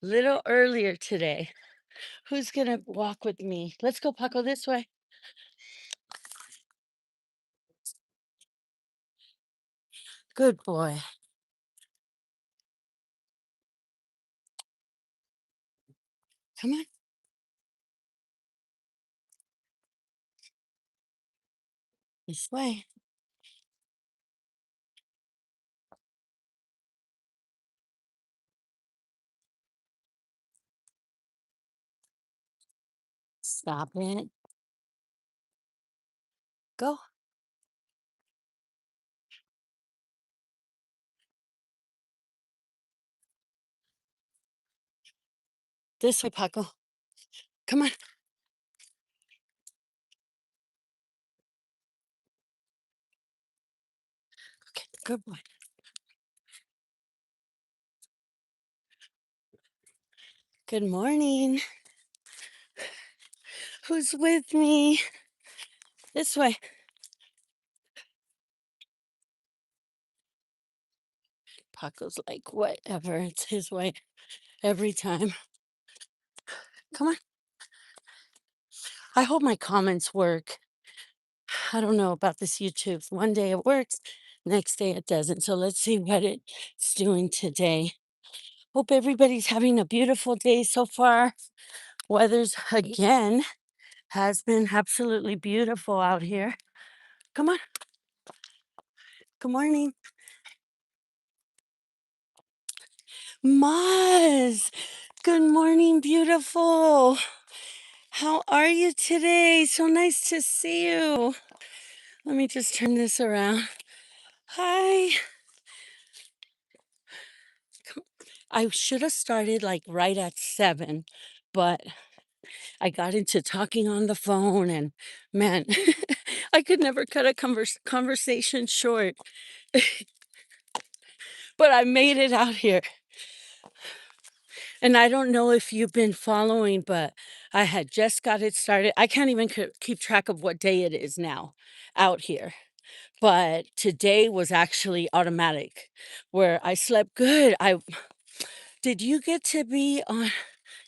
little earlier today. Who's gonna walk with me? Let's go, Paco, this way. Good boy. Come on, this way. Stop it. Go. This way, Paco. Come on. Okay, good boy. Good morning. Who's with me? This way. Paco's like, whatever. It's his way every time. Come on. I hope my comments work. I don't know about this YouTube. One day it works, next day it doesn't. So let's see what it's doing today. Hope everybody's having a beautiful day so far. Weather's again has been absolutely beautiful out here. Come on. Good morning. Maz. Good morning, beautiful. How are you today? So nice to see you. Let me just turn this around. Hi. I should have started like right at 7, but I got into talking on the phone and man, I could never cut a conversation short. But I made it out here. And I don't know if you've been following, but I had just got it started. I can't even keep track of what day it is now out here. But today was actually automatic where I slept good. I did you get to be on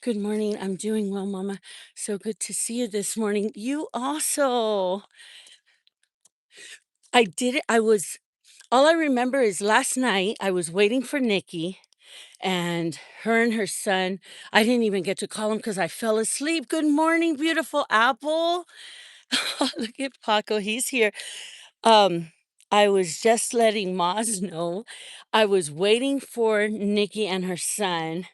Good morning. I'm doing well, Mama. So good to see you this morning. You also. I did it. All I remember is last night I was waiting for Nikki and her and her son. I didn't even get to call him because I fell asleep. Good morning, beautiful apple. Look at Paco. He's here. Um, I was just letting Maz know. I was waiting for Nikki and her son.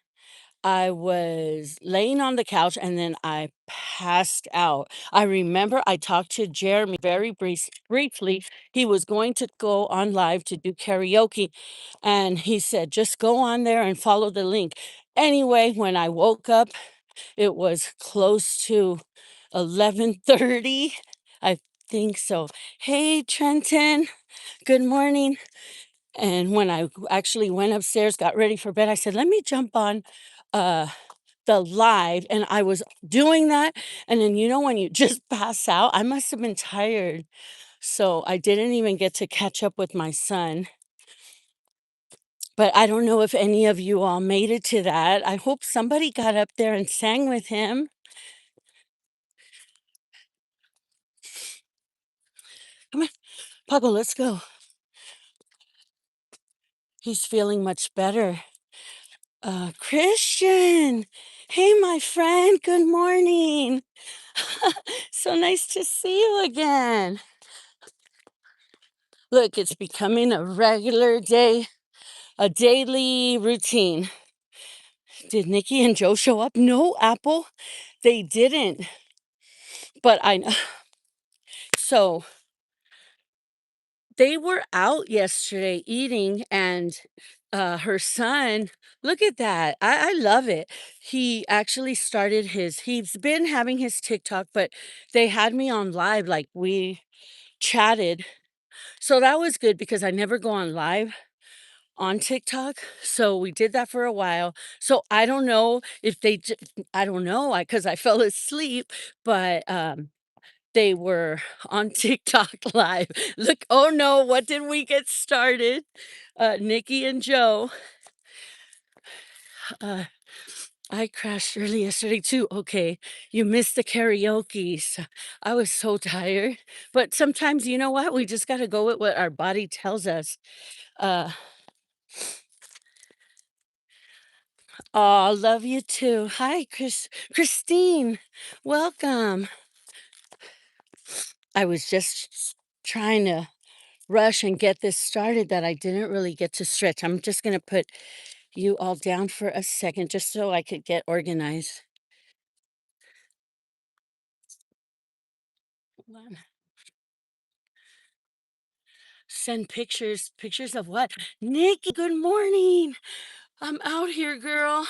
I was laying on the couch and then I passed out. I remember I talked to Jeremy very briefly. He was going to go on live to do karaoke and he said, just go on there and follow the link. Anyway, when I woke up, it was close to 11:30. I think so. Hey, Trenton. Good morning. And when I actually went upstairs, got ready for bed, I said, let me jump on uh the live, and I was doing that, and then when you just pass out, I must have been tired, so I didn't even get to catch up with my son. But I don't know if any of you all made it to that. I hope somebody got up there and sang with him. Come on, Paco, let's go. He's feeling much better. Christian, hey, my friend, good morning. So nice to see you again. Look, it's becoming a regular day, a daily routine. Did Nikki and Joe show up? No, Apple. They didn't. But I know. So they were out yesterday eating, and her son, look at that. I love it. He actually started he's been having his TikTok, but they had me on live, like we chatted. So that was good because I never go on live on TikTok. So we did that for a while. So I don't know if I don't know, because I fell asleep, but they were on TikTok live. Look, oh no, what did we get started? Nikki and Joe. Uh, I crashed early yesterday too. Okay, you missed the karaoke. I was so tired. But sometimes, you know what? We just got to go with what our body tells us. Uh, oh, love you too. Hi, Christine. Welcome. I was just trying to rush and get this started that I didn't really get to stretch. I'm just going to put you all down for a second just so I could get organized. Hold on. Send pictures. Pictures of what? Nikki, good morning. I'm out here, girl.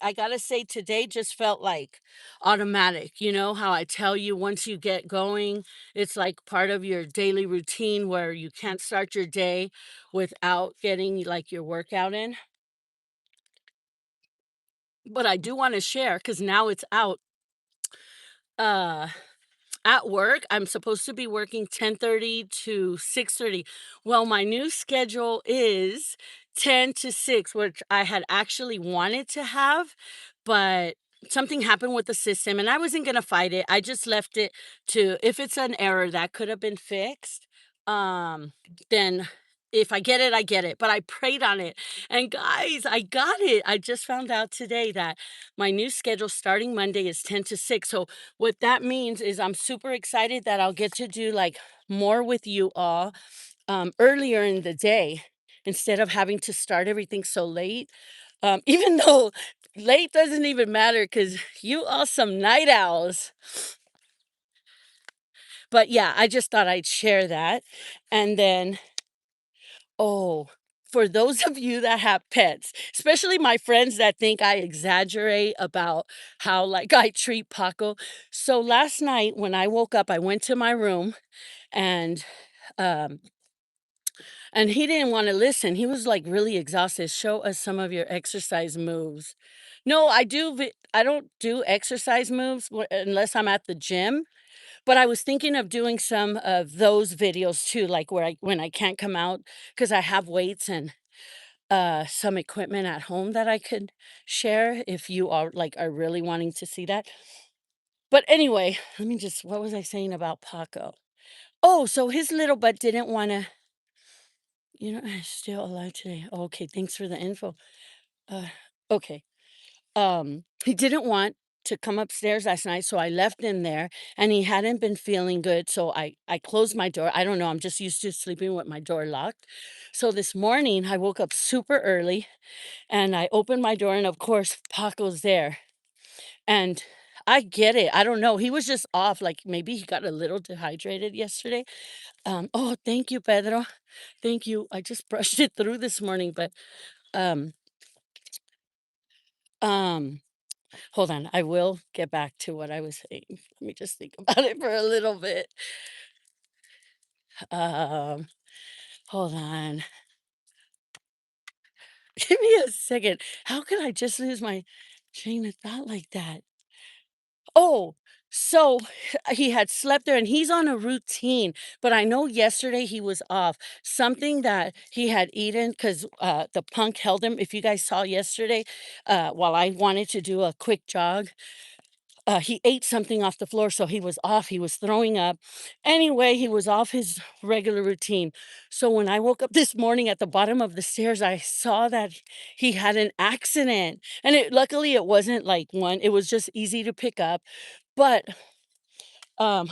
I gotta say, today just felt like automatic. You know how I tell you once you get going, it's like part of your daily routine where you can't start your day without getting like your workout in. But I do want to share because now it's out. Uh, At work, I'm supposed to be working 10:30 to 6:30. Well, my new schedule is 10 to 6, which I had actually wanted to have, but something happened with the system and I wasn't going to fight it. I just left it to if it's an error that could have been fixed, um then if I get it, I get it. But I prayed on it. And guys, I got it. I just found out today that my new schedule starting Monday is 10 to 6. So what that means is I'm super excited that I'll get to do like more with you all earlier in the day instead of having to start everything so late. Even though late doesn't even matter because you are some night owls. But yeah, I just thought I'd share that. And then, oh, for those of you that have pets, especially my friends that think I exaggerate about how like I treat Paco. So last night when I woke up, I went to my room and um he didn't want to listen. He was like really exhausted. Show us some of your exercise moves. No, I don't do exercise moves unless I'm at the gym, but I was thinking of doing some of those videos too, like where I when I can't come out because I have weights and some equipment at home that I could share if you are really wanting to see that. But anyway, let me just what was I saying about Paco? Oh, so his little butt didn't want to, he's still alive today. Okay, thanks for the info. Uh okay. He didn't want to come upstairs last night, so I left him there and he hadn't been feeling good, so I closed my door. I don't know, I'm just used to sleeping with my door locked. So this morning I woke up super early and I opened my door and of course Paco's there. And I get it. I don't know. He was just off like maybe he got a little dehydrated yesterday. Oh, thank you, Pedro. Thank you. I just brushed it through this morning, but um um hold on, I will get back to what I was saying. Let me just think about it for a little bit. Um, Hold on. Give me a second. How could I just lose my train of thought like that? Oh, so he had slept there and he's on a routine, but I know yesterday he was off. Something that he had eaten because the punk held him. If you guys saw yesterday, while I wanted to do a quick jog, he ate something off the floor, so he was off. He was throwing up. Anyway, he was off his regular routine. So when I woke up this morning at the bottom of the stairs, I saw that he had an accident. And luckily, it wasn't like one, it was just easy to pick up. But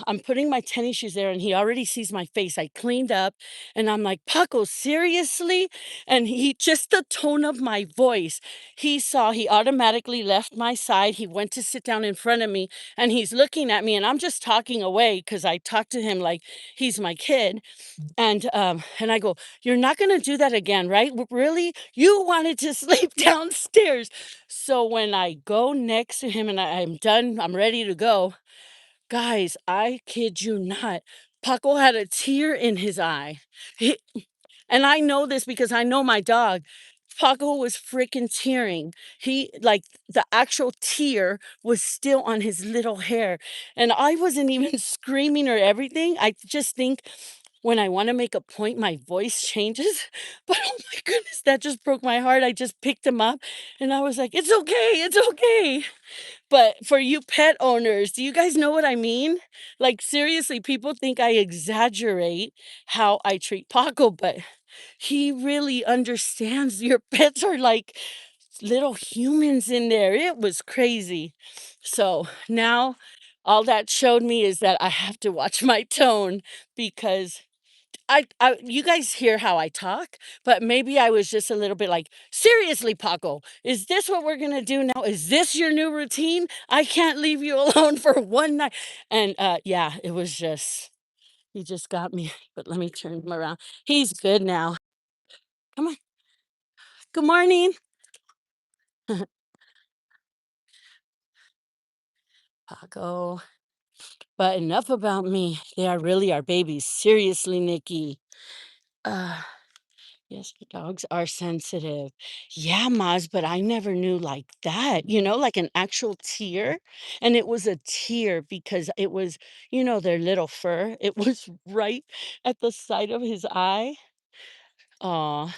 I'm putting my tennis shoes there and he already sees my face. I cleaned up and I'm like, Paco, seriously? And he just the tone of my voice, he automatically left my side. He went to sit down in front of me and he's looking at me and I'm just talking away because I talk to him like he's my kid. And I go, you're not gonna do that again, right? Really? You wanted to sleep downstairs. So when I go next to him and I'm done, I'm ready to go. Guys, I kid you not. Paco had a tear in his eye. He, and I know this because I know my dog. Paco was freaking tearing. He, like, the actual tear was still on his little hair. And I wasn't even screaming or everything. I just think when I wanna make a point, my voice changes, but oh my goodness, that just broke my heart. I just picked him up, and I was like, "It's okay, it's okay." But for you pet owners, do you guys know what I mean? Like, seriously, people think I exaggerate how I treat Paco, but he really understands your pets are like little humans in there. It was crazy. So now all that showed me is that I have to watch my tone because I you guys hear how I talk, but maybe I was just a little bit like, "Seriously, Paco, is this what we're gonna do now? Is this your new routine? I can't leave you alone for one night." And yeah, it was just he just got me. But let me turn him around. He's good now. Come on. Good morning. Paco. But enough about me. They are really our babies. Seriously, Nikki. Uh Yes, dogs are sensitive. Yeah, Maz, but I never knew like that, like an actual tear. And it was a tear because it was, their little fur. It was right at the side of his eye. Aw,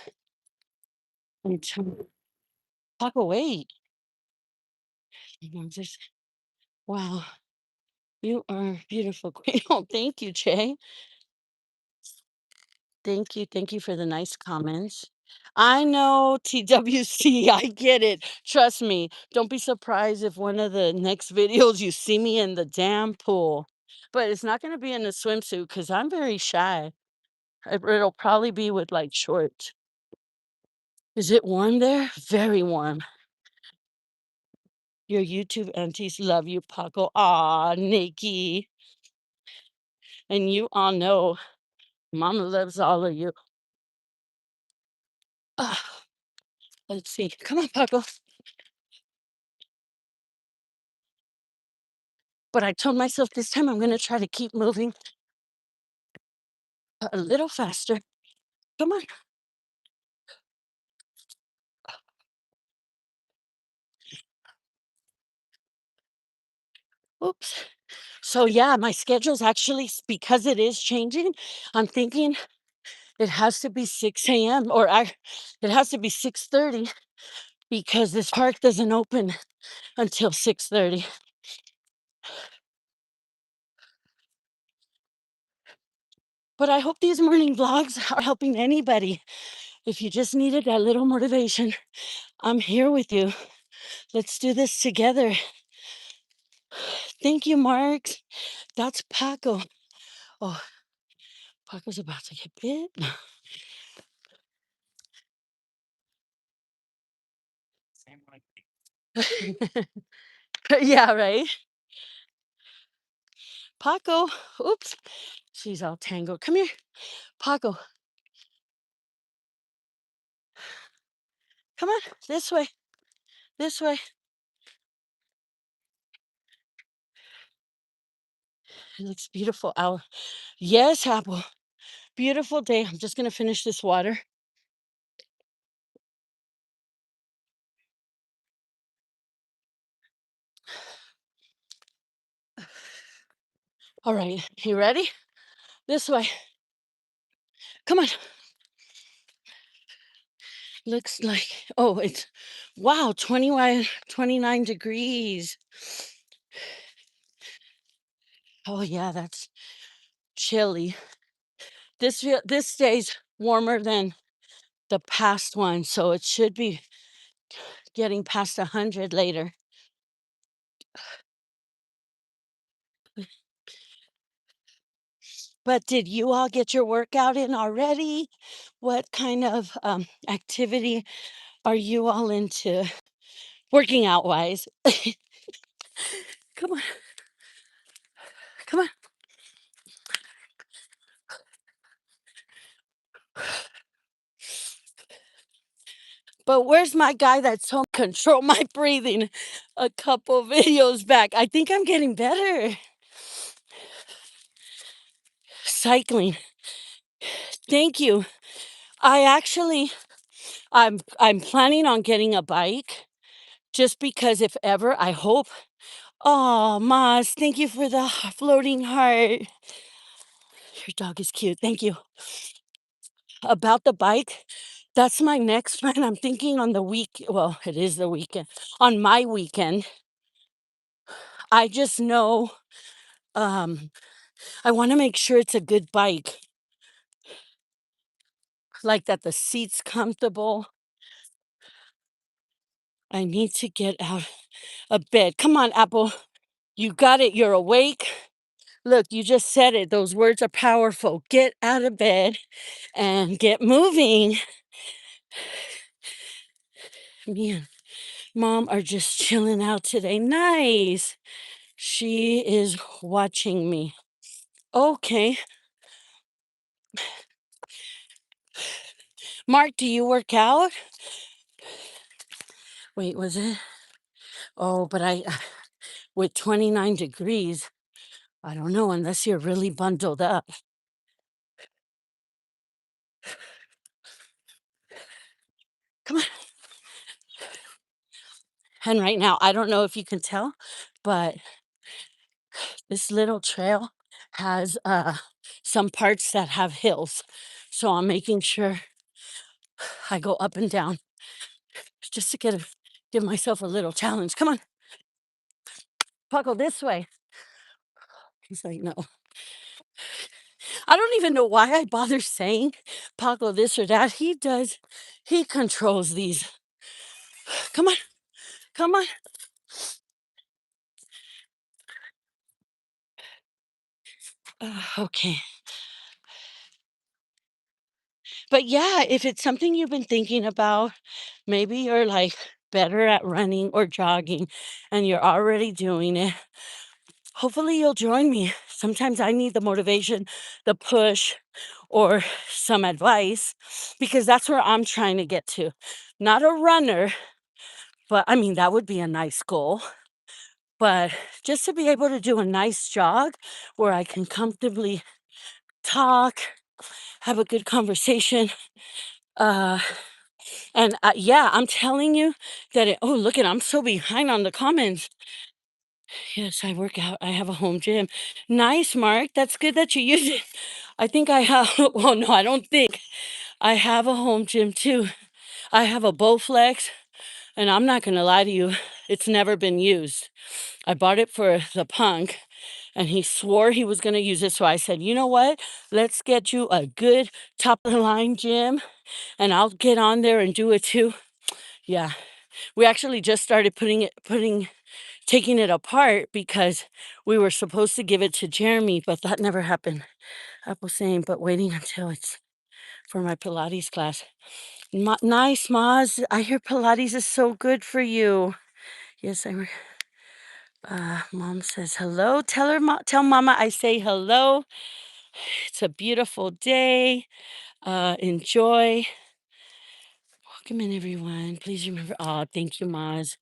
talk away. Just, wow, you are beautiful queen. Oh, thank you, Che. Thank you. Thank you for the nice comments. I know TWC. I get it. Trust me. Don't be surprised if one of the next videos you see me in the damn pool. But it's not going to be in a swimsuit because I'm very shy. It'll probably be with like shorts. Is it warm there? Very warm. Your YouTube aunties love you, Paco. Aw, Nikki. And you all know Mama loves all of you. Ah, let's see. Come on, Paco. But I told myself this time I'm gonna try to keep moving a little faster. Come on. Oops. So yeah, my schedule's actually because it is changing. I'm thinking it has to be 6 a.m. it has to be 6:30 because this park doesn't open until 6:30. But I hope these morning vlogs are helping anybody. If you just needed that little motivation, I'm here with you. Let's do this together. Thank you, Mark. That's Paco. Oh, Paco's about to get bit. Yeah, right? Paco. Oops. She's all tangled. Come here. Paco. Come on. This way. This way. It looks beautiful out. Yes, Apple. Beautiful day. I'm just going to finish this water. All right. You ready? This way. Come on. Looks like, oh, it's, wow, 29 degrees. Oh, yeah, that's chilly. This stays warmer than the past one, so it should be getting past 100 later. But did you all get your workout in already? What kind of activity are you all into working out wise? Come on, come on. But where's my guy that's home control my breathing a couple videos back? I think I'm getting better. Cycling. Thank you. I actually I'm planning on getting a bike just because if ever I hope. Oh, Maz, thank you for the floating heart. Your dog is cute. Thank you. About the bike, that's my next plan. I'm thinking on the week. Well, it is the weekend. On my weekend, I just know um, I want to make sure it's a good bike, like that the seat's comfortable. I need to get out of bed. Come on, Apple. You got it. You're awake. Look, you just said it. Those words are powerful. Get out of bed and get moving. Me and mom are just chilling out today. Nice. She is watching me. Okay. Mark, do you work out? Wait, was it? Oh, but with 29 degrees, I don't know unless you're really bundled up. Come on. And right now, I don't know if you can tell, but this little trail has some parts that have hills. So I'm making sure I go up and down just to give myself a little challenge. Come on, Paco, this way. He's like, no. I don't even know why I bother saying Paco this or that. He controls these. Come on, come on. Okay. But yeah, if it's something you've been thinking about, maybe you're like better at running or jogging and you're already doing it. Hopefully, you'll join me. Sometimes I need the motivation, the push, or some advice because that's where I'm trying to get to. Not a runner, but I mean, that would be a nice goal. But just to be able to do a nice jog where I can comfortably talk, have a good conversation. Uh, and yeah, I'm telling you that oh, look at, I'm so behind on the comments. Yes, I work out. I have a home gym. Nice, Mark. That's good that you use it. I think I have, well, no, I don't think. I have a home gym too. I have a Bowflex, and I'm not going to lie to you, it's never been used. I bought it for the punk, and he swore he was going to use it. So I said, you know what? Let's get you a good top of the line gym, and I'll get on there and do it too. Yeah. We actually just started taking it apart because we were supposed to give it to Jeremy, but that never happened. I was saying, but waiting until it's for my Pilates class. Nice, Maz. I hear Pilates is so good for you. Yes, Mom says hello. Tell Mama I say hello. It's a beautiful day. Enjoy. Welcome in, everyone. Please remember. Oh, thank you, Maz.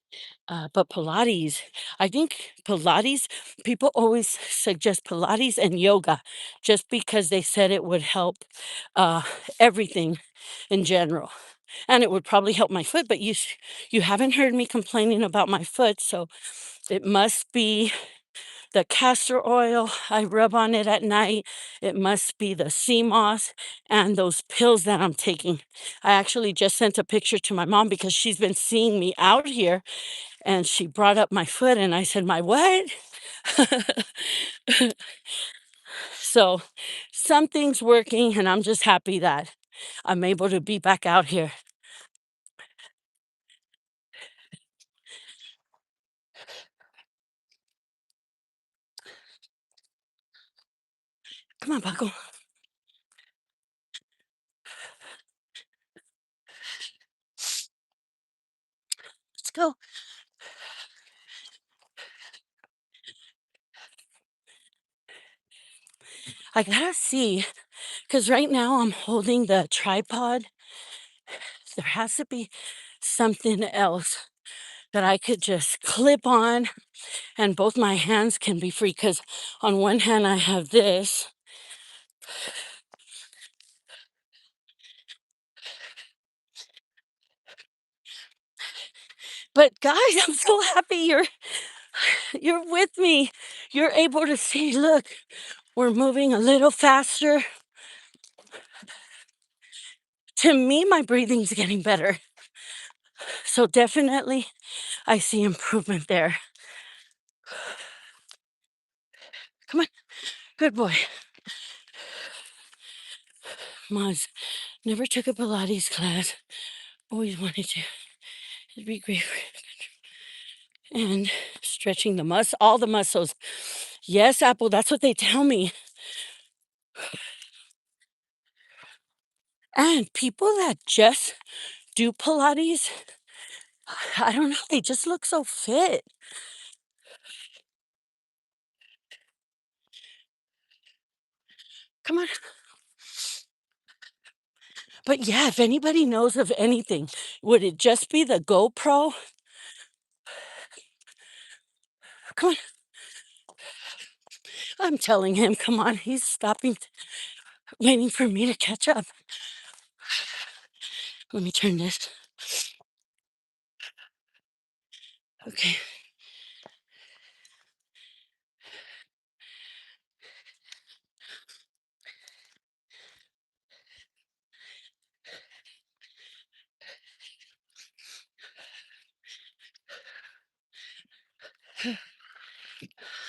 But Pilates, I think Pilates, people always suggest Pilates and yoga just because they said it would help uh, everything in general. And it would probably help my foot, but you haven't heard me complaining about my foot, so it must be the castor oil I rub on it at night. It must be the sea moss and those pills that I'm taking. I actually just sent a picture to my mom because she's been seeing me out here and she brought up my foot and I said, my what? So something's working and I'm just happy that I'm able to be back out here. Come on, Paco. Let's go. I gotta see, because right now I'm holding the tripod. There has to be something else that I could just clip on and both my hands can be free. Because on one hand, I have this. But guys, I'm so happy you're with me. You're able to see, look, We're moving a little faster. To me, my breathing's getting better. So definitely, I see improvement there. Come on. Good boy. Maz never took a Pilates class. Always wanted to. It'd be great. And stretching all the muscles. Yes, Apple, that's what they tell me. And people that just do Pilates, I don't know, they just look so fit. Come on. But yeah, if anybody knows of anything, would it just be the GoPro? Come on. I'm telling him, come on. He's stopping, waiting for me to catch up. Let me turn this. Okay.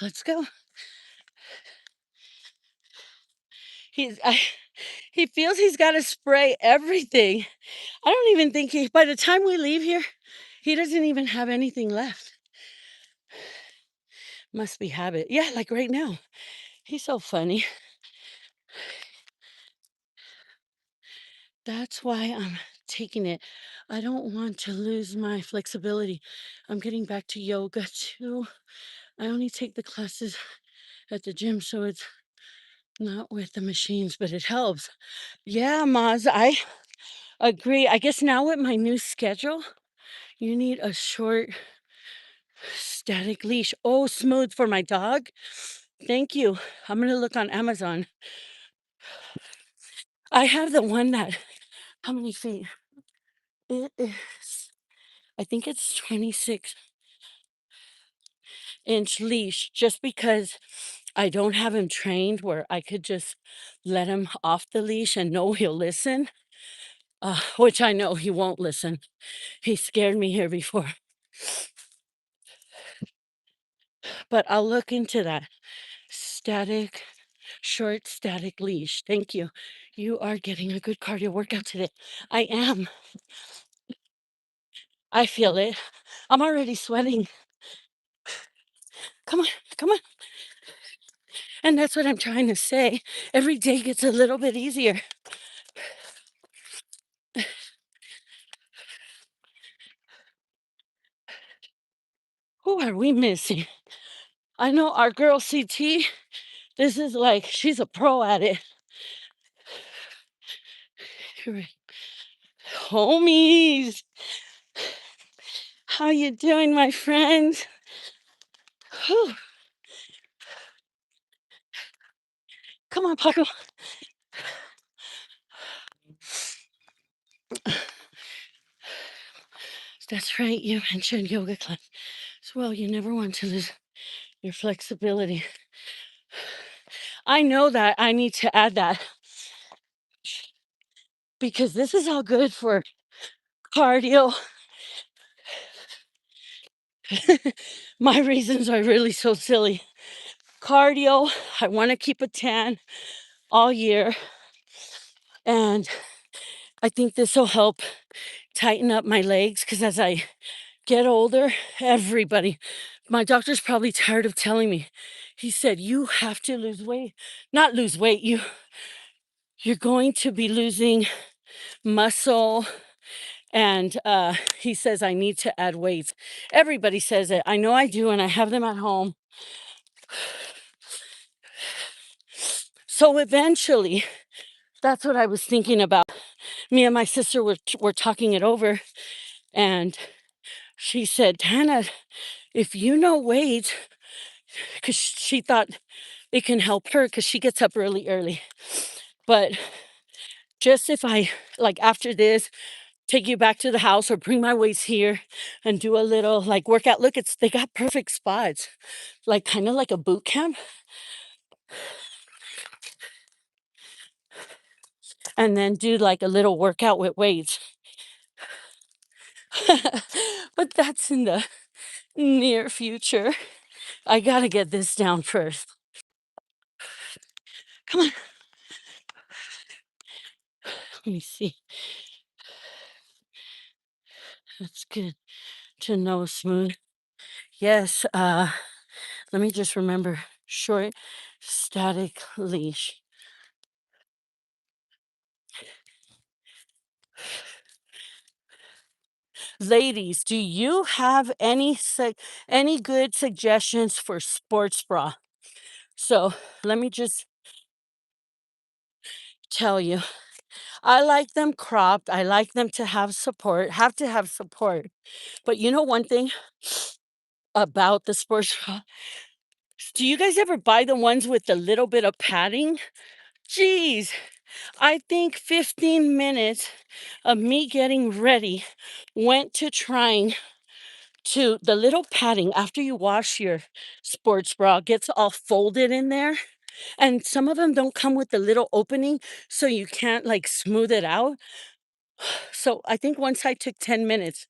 Let's go. He feels he's got to spray everything. I don't even think by the time we leave here, he doesn't even have anything left. Must be habit. Yeah, like right now. He's so funny. That's why I'm taking it. I don't want to lose my flexibility. I'm getting back to yoga too. I only take the classes at the gym, so it's not with the machines, but it helps. Yeah, Maz, I agree. I guess now with my new schedule, you need a short static leash. Oh, smooth for my dog. Thank you. I'm going to look on Amazon. I have the one that, how many feet? It is, I think it's 26-inch leash, just because I don't have him trained where I could just let him off the leash and know he'll listen, which I know he won't listen. He scared me here before. But I'll look into that static, short static leash. Thank you. You are getting a good cardio workout today. I am. I feel it. I'm already sweating. Come on, come on. And that's what I'm trying to say. Every day gets a little bit easier. Who are we missing? I know our girl CT, this is like, she's a pro at it. Homies, how you doing, my friends? Whew. Come on, Paco. That's right, you mentioned yoga class. Well, you never want to lose your flexibility. I know that I need to add that because this is all good for cardio. My reasons are really so silly. Cardio, I want to keep a tan all year. And I think this will help tighten up my legs because as I get older, my doctor's probably tired of telling me. He said, you have to lose weight. Not lose weight, you're going to be losing muscle. And he says, I need to add weights. Everybody says it. I know I do, and I have them at home. So eventually, that's what I was thinking about. Me and my sister were talking it over, and she said, Tana, if you know weights, because she thought it can help her because she gets up really early. But just if I, like after this, take you back to the house or bring my weights here and do a little like workout. Look, they got perfect spots, like kind of like a boot camp. and then do like a little workout with weights. But that's in the near future. I gotta get this down first. Come on, let me see. That's good to know, Smooth. Yes, let me just remember short static leash. Ladies, do you have any good suggestions for sports bra? So let me just tell you, I like them cropped. I like them to have support, have to have support. But you know one thing about the sports bra? Do you guys ever buy the ones with the little bit of padding? Geez, I think 15 minutes of me getting ready went to trying to the little padding after you wash your sports bra gets all folded in there. And some of them don't come with the little opening, so you can't like smooth it out. So I think once I took 10 minutes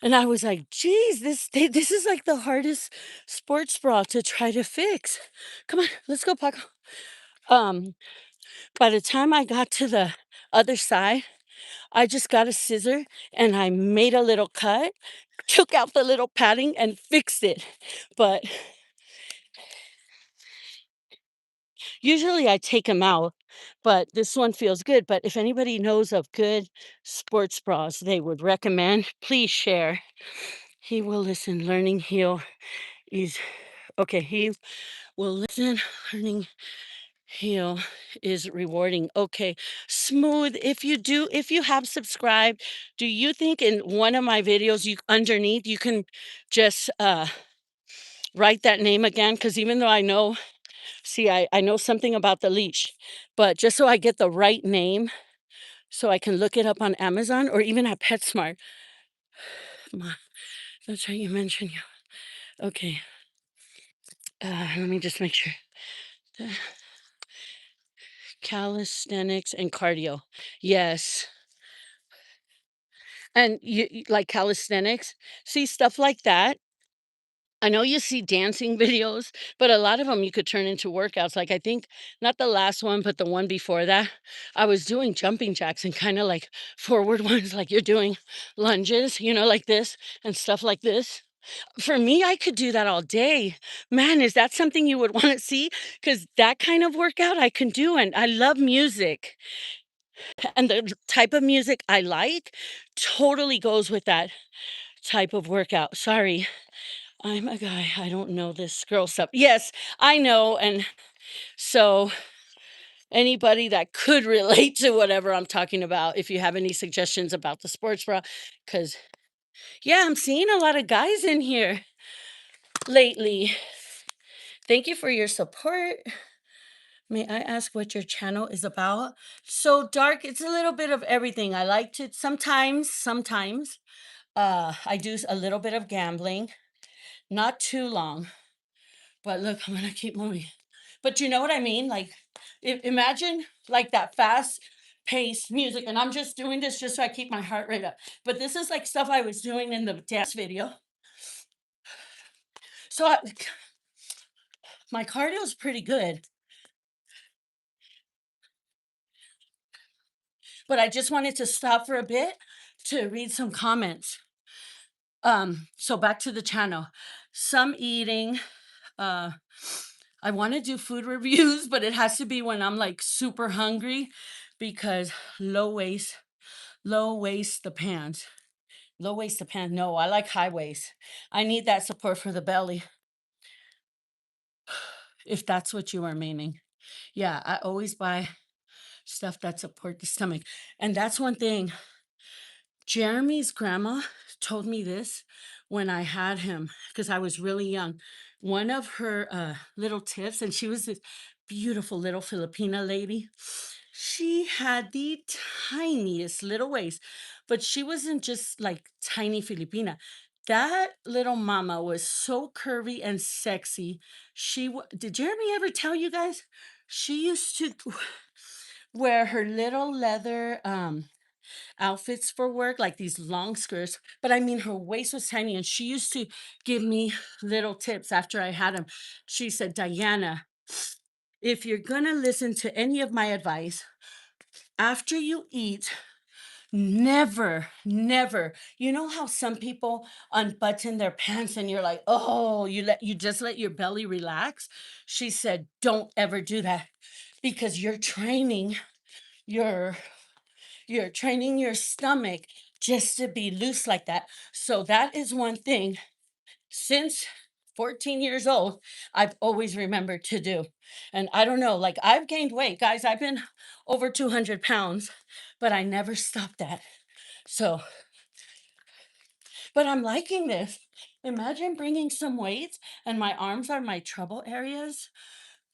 and I was like, geez, this is like the hardest sports bra to try to fix. Come on, let's go, Paco. Um, by the time I got to the other side, I just got a scissor and I made a little cut, took out the little padding and fixed it. But usually I take them out, but this one feels good. But if anybody knows of good sports bras they would recommend, please share. He will listen. Learning heal is okay. He will listen. Learning heal is rewarding. Okay. Smooth. If you have subscribed, do you think in one of my videos you underneath you can just write that name again? Because even though I know, see, I know something about the leash, but just so I get the right name, so I can look it up on Amazon or even at PetSmart. Ma, that's right, you mentioned you. Okay, let me just make sure. The calisthenics and cardio. Yes. And like calisthenics, see stuff like that. I know you see dancing videos, but a lot of them you could turn into workouts. Like I think not the last one, but the one before that, I was doing jumping jacks and kind of like forward ones, like you're doing lunges, like this and stuff like this. For me, I could do that all day. Man, is that something you would want to see? Because that kind of workout I can do. And I love music. And the type of music I like totally goes with that type of workout. Sorry, I'm a guy. I don't know this girl stuff. Yes, I know. And so, anybody that could relate to whatever I'm talking about, if you have any suggestions about the sports bra, because yeah, I'm seeing a lot of guys in here lately. Thank you for your support. May I ask what your channel is about? So dark, it's a little bit of everything. I like to sometimes I do a little bit of gambling, not too long. But look, I'm gonna keep moving. But you know what I mean? Like imagine like that fast paced music and I'm just doing this just so I keep my heart rate up. But this is like stuff I was doing in the dance video. So my cardio is pretty good. But I just wanted to stop for a bit to read some comments. So back to the channel. Some eating. Uh, I want to do food reviews, but it has to be when I'm like super hungry because low waist, low waist the pants. Low waist the pants. No, I like high waist. I need that support for the belly, if that's what you are meaning. Yeah, I always buy stuff that support the stomach. And that's one thing Jeremy's grandma told me this when I had him because I was really young. One of her little tips, and she was this beautiful little Filipina lady. She had the tiniest little waist, but she wasn't just like tiny Filipina. That little mama was so curvy and sexy. Did Jeremy ever tell you guys? She used to wear her little leather outfits for work, like these long skirts. But I mean, her waist was tiny, and she used to give me little tips after I had them. She said, Diana, if you're gonna listen to any of my advice, after you eat, never, never. You know how some people unbutton their pants and you're like, oh, you just let your belly relax? She said, don't ever do that because your you're training your stomach just to be loose like that. So that is one thing since 14 years old, I've always remembered to do. And I don't know, like I've gained weight, guys. I've been over 200 pounds, but I never stopped that. So, but I'm liking this. Imagine bringing some weights and my arms are my trouble areas,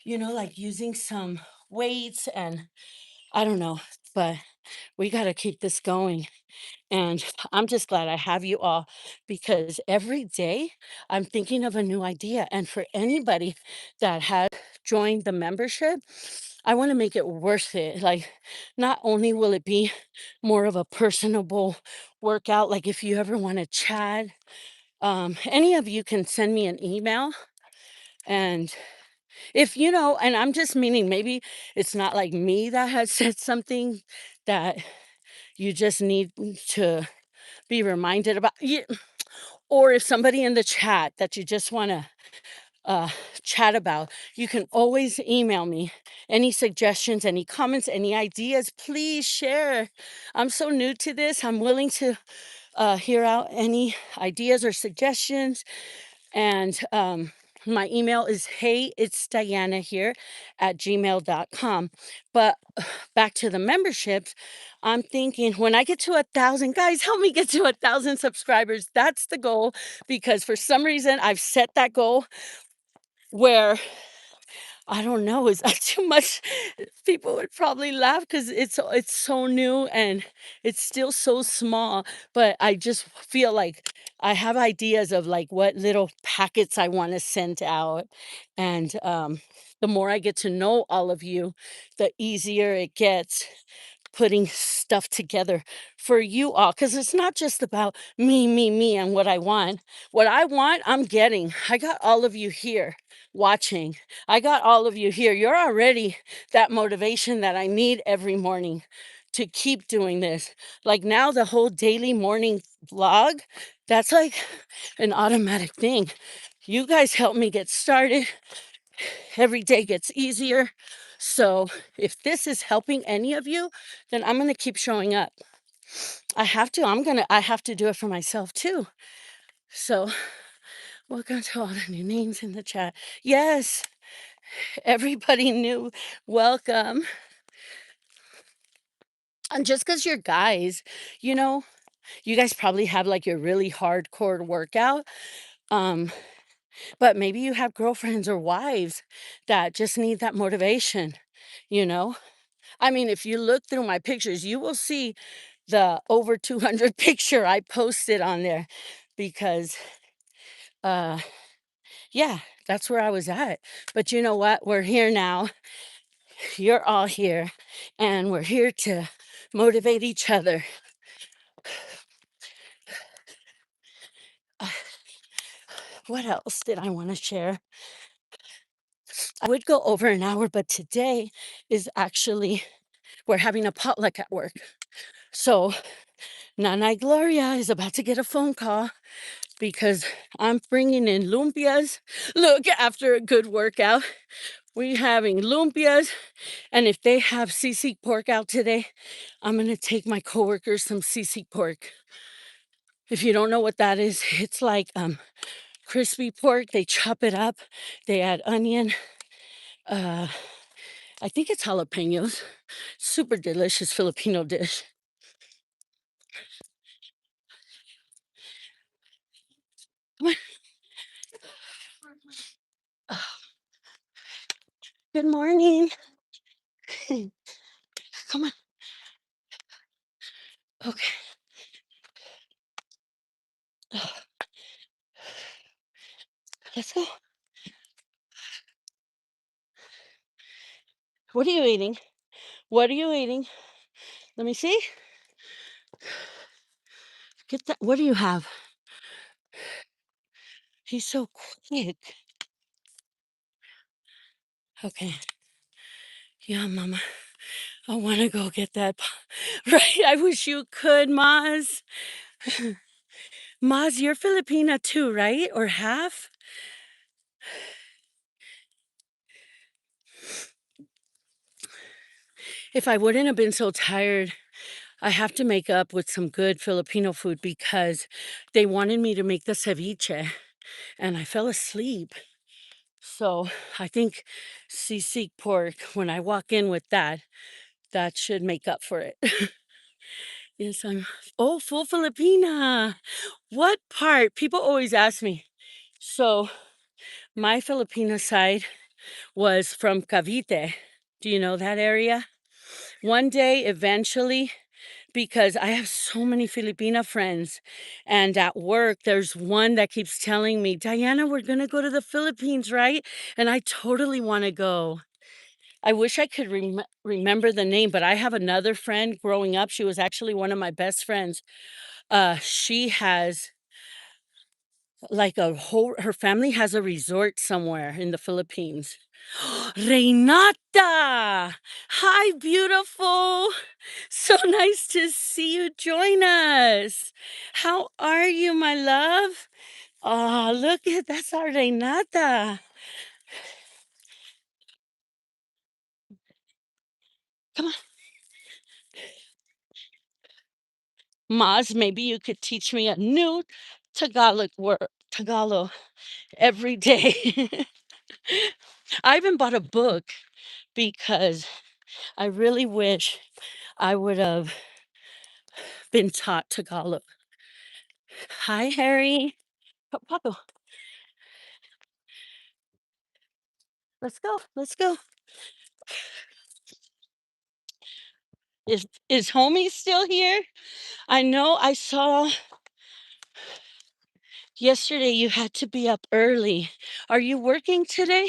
like using some weights and I don't know, but we got to keep this going. And I'm just glad I have you all because every day I'm thinking of a new idea. And for anybody that has joined the membership, I want to make it worth it. Like, not only will it be more of a personable workout, like if you ever want to chat, any of you can send me an email. And if and I'm just meaning maybe it's not like me that has said something that you just need to be reminded about. Or if somebody in the chat that you just want to uh, chat about, you can always email me any suggestions, any comments, any ideas. Please share. I'm so new to this. I'm willing to hear out any ideas or suggestions. And my email is hey, it's Diana here at gmail.com. But back to the memberships, I'm thinking when I get to 1,000, guys, help me get to 1,000 subscribers. That's the goal because for some reason I've set that goal where I don't know, is that too much? People would probably laugh because it's so new and it's still so small. But I just feel like I have ideas of like what little packets I want to send out. And the more I get to know all of you, the easier it gets putting stuff together for you all because it's not just about me, and what I want. What I want, I'm getting. I got all of you here watching. I got all of you here. You're already that motivation that I need every morning to keep doing this. Like now, the whole daily morning vlog, that's like an automatic thing. You guys help me get started. Every day gets easier. So if this is helping any of you, then I'm going to keep showing up. I have to. I have to do it for myself too. So welcome to all the new names in the chat. Yes, everybody new. Welcome. And just because you're guys, you know, you guys probably have like your really hardcore workout. Um, but maybe you have girlfriends or wives that just need that motivation, you know? I mean, if you look through my pictures, you will see the over 200 picture I posted on there because, uh, yeah, that's where I was at. But you know what? We're here now. You're all here, and we're here to motivate each other. Uh, what else did I want to share? I would go over an hour, but today is actually, we're having a potluck at work. So Nana Gloria is about to get a phone call because I'm bringing in lumpias. Look, after a good workout, we're having lumpias. And if they have sisig pork out today, I'm going to take my coworkers some sisig pork. If you don't know what that is, it's like crispy pork. They chop it up, they add onion. I think it's jalapenos. Super delicious Filipino dish. Come on. Oh, good morning. Come on. Okay. Oh, let's go. What are you eating? What are you eating? Let me see. Get that. What do you have? He's so quick. Okay. Yeah, mama. I want to go get that. Right. I wish you could, Maz. Maz, you're Filipina too, right? Or half? If I wouldn't have been so tired, I have to make up with some good Filipino food because they wanted me to make the ceviche and I fell asleep. So I think sisig pork, when I walk in with that, that should make up for it. Yes, I'm. Oh, full Filipina. What part? People always ask me. So my Filipino side was from Cavite. Do you know that area? One day, eventually, because I have so many Filipina friends, and at work, there's one that keeps telling me, Diana, we're going to go to the Philippines, right? And I totally want to go. I wish I could remember the name, but I have another friend growing up. She was actually one of my best friends. She has like a whole, her family has a resort somewhere in the Philippines. Renata! Hi, beautiful. So nice to see you join us. How are you, my love? Oh, look at that's our Renata. Come on, Maz, maybe you could teach me a new Tagalog word, Tagalog every day. I even bought a book because I really wish I would have been taught Tagalog. Hi, Harry. Paco, let's go. Let's go. Is homie still here? I know I saw yesterday you had to be up early. Are you working today?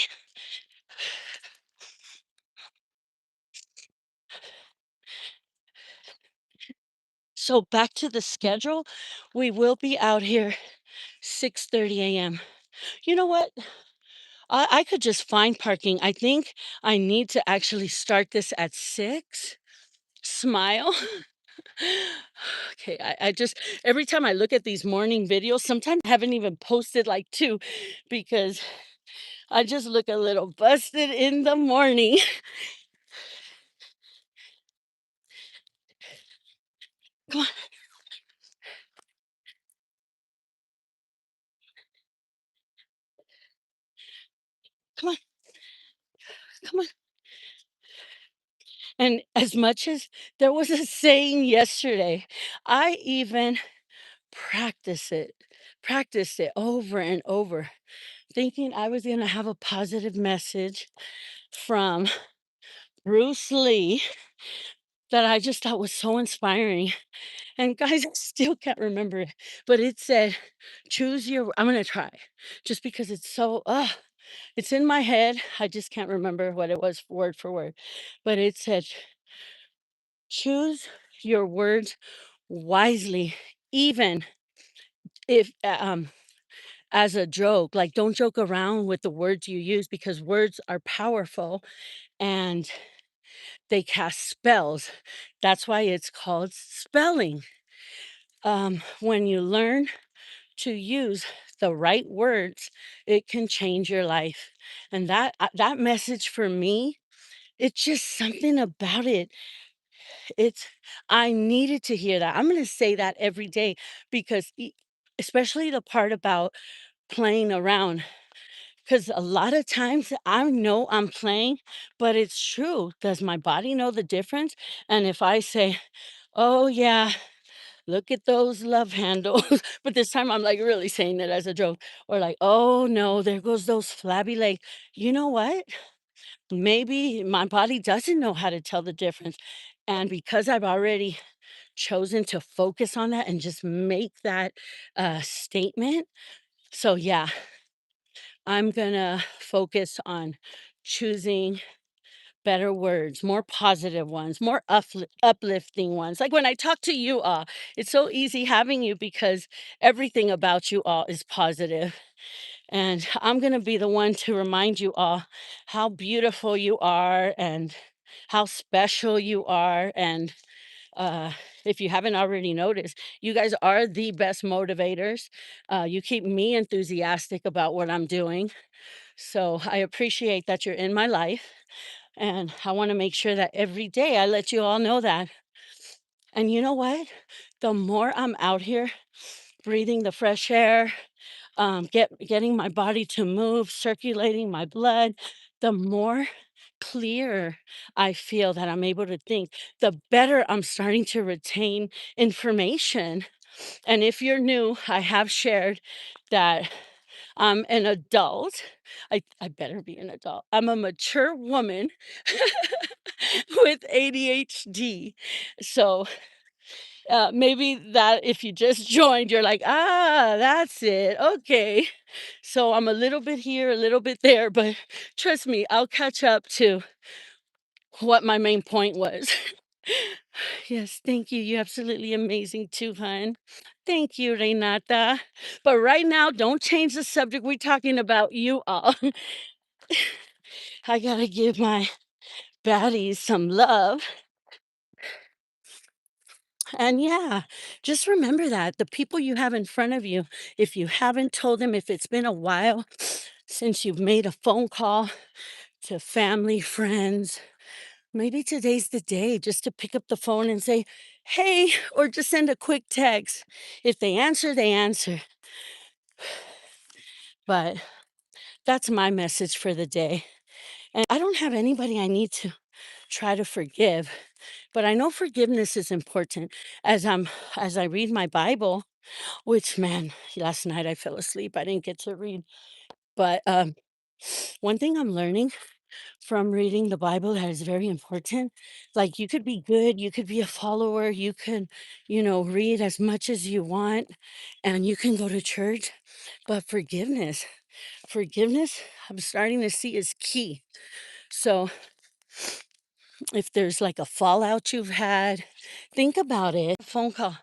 So back to the schedule. We will be out here 6:30 a.m. You know what? I could just find parking. I think I need to actually start this at 6. Smile. Okay, I just every time I look at these morning videos, sometimes I haven't even posted like 2 because I just look a little busted in the morning. Come on, come on, come on. And as much as there was a saying yesterday, I even practice it, practiced it over and over, thinking I was gonna have a positive message from Bruce Lee that I just thought was so inspiring. And guys, I still can't remember it, but it said, choose your, I'm gonna try just because it's so, it's in my head. I just can't remember what it was word for word, but it said, choose your words wisely, even if, as a joke, like don't joke around with the words you use because words are powerful and they cast spells. That's why it's called spelling. When you learn to use the right words, it can change your life. And that message for me, it's just something about it. It's I needed to hear that. I'm going to say that every day because especially the part about playing around because a lot of times I know I'm playing, but it's true. Does my body know the difference? And if I say, "Oh yeah, look at those love handles," but this time I'm like really saying it as a joke, or like, "Oh no, there goes those flabby legs." You know what? Maybe my body doesn't know how to tell the difference. And because I've already chosen to focus on that and just make that statement. So, yeah, I'm going to focus on choosing better words, more positive ones, more uplifting ones. Like when I talk to you all, it's so easy having you because everything about you all is positive. And I'm going to be the one to remind you all how beautiful you are and how special you are. And uh, if you haven't already noticed, you guys are the best motivators. You keep me enthusiastic about what I'm doing. So I appreciate that you're in my life. And I want to make sure that every day I let you all know that. And you know what? The more I'm out here breathing the fresh air, getting my body to move, circulating my blood, the more clear I feel that I'm able to think, the better I'm starting to retain information. And if you're new, I have shared that I'm an adult. I better be an adult. I'm a mature woman with ADHD. So maybe that if you just joined, you're like, ah, that's it. Okay. So I'm a little bit here, a little bit there, but trust me, I'll catch up to what my main point was. Yes, thank you. You're absolutely amazing too, hon. Thank you, Renata. But right now, don't change the subject. We're talking about you all. I gotta give my baddies some love. And yeah, just remember that the people you have in front of you, if you haven't told them, if it's been a while since you've made a phone call to family, friends, maybe today's the day just to pick up the phone and say, hey, or just send a quick text. If they answer, they answer. But that's my message for the day. And I don't have anybody I need to try to forgive, but I know forgiveness is important as I read my Bible, which man, last night I fell asleep. I didn't get to read. But one thing I'm learning from reading the Bible that is very important. Like you could be good, you could be a follower, you could, read as much as you want, and you can go to church. But forgiveness, I'm starting to see is key. So if there's like a fallout you've had, think about it. Phone call.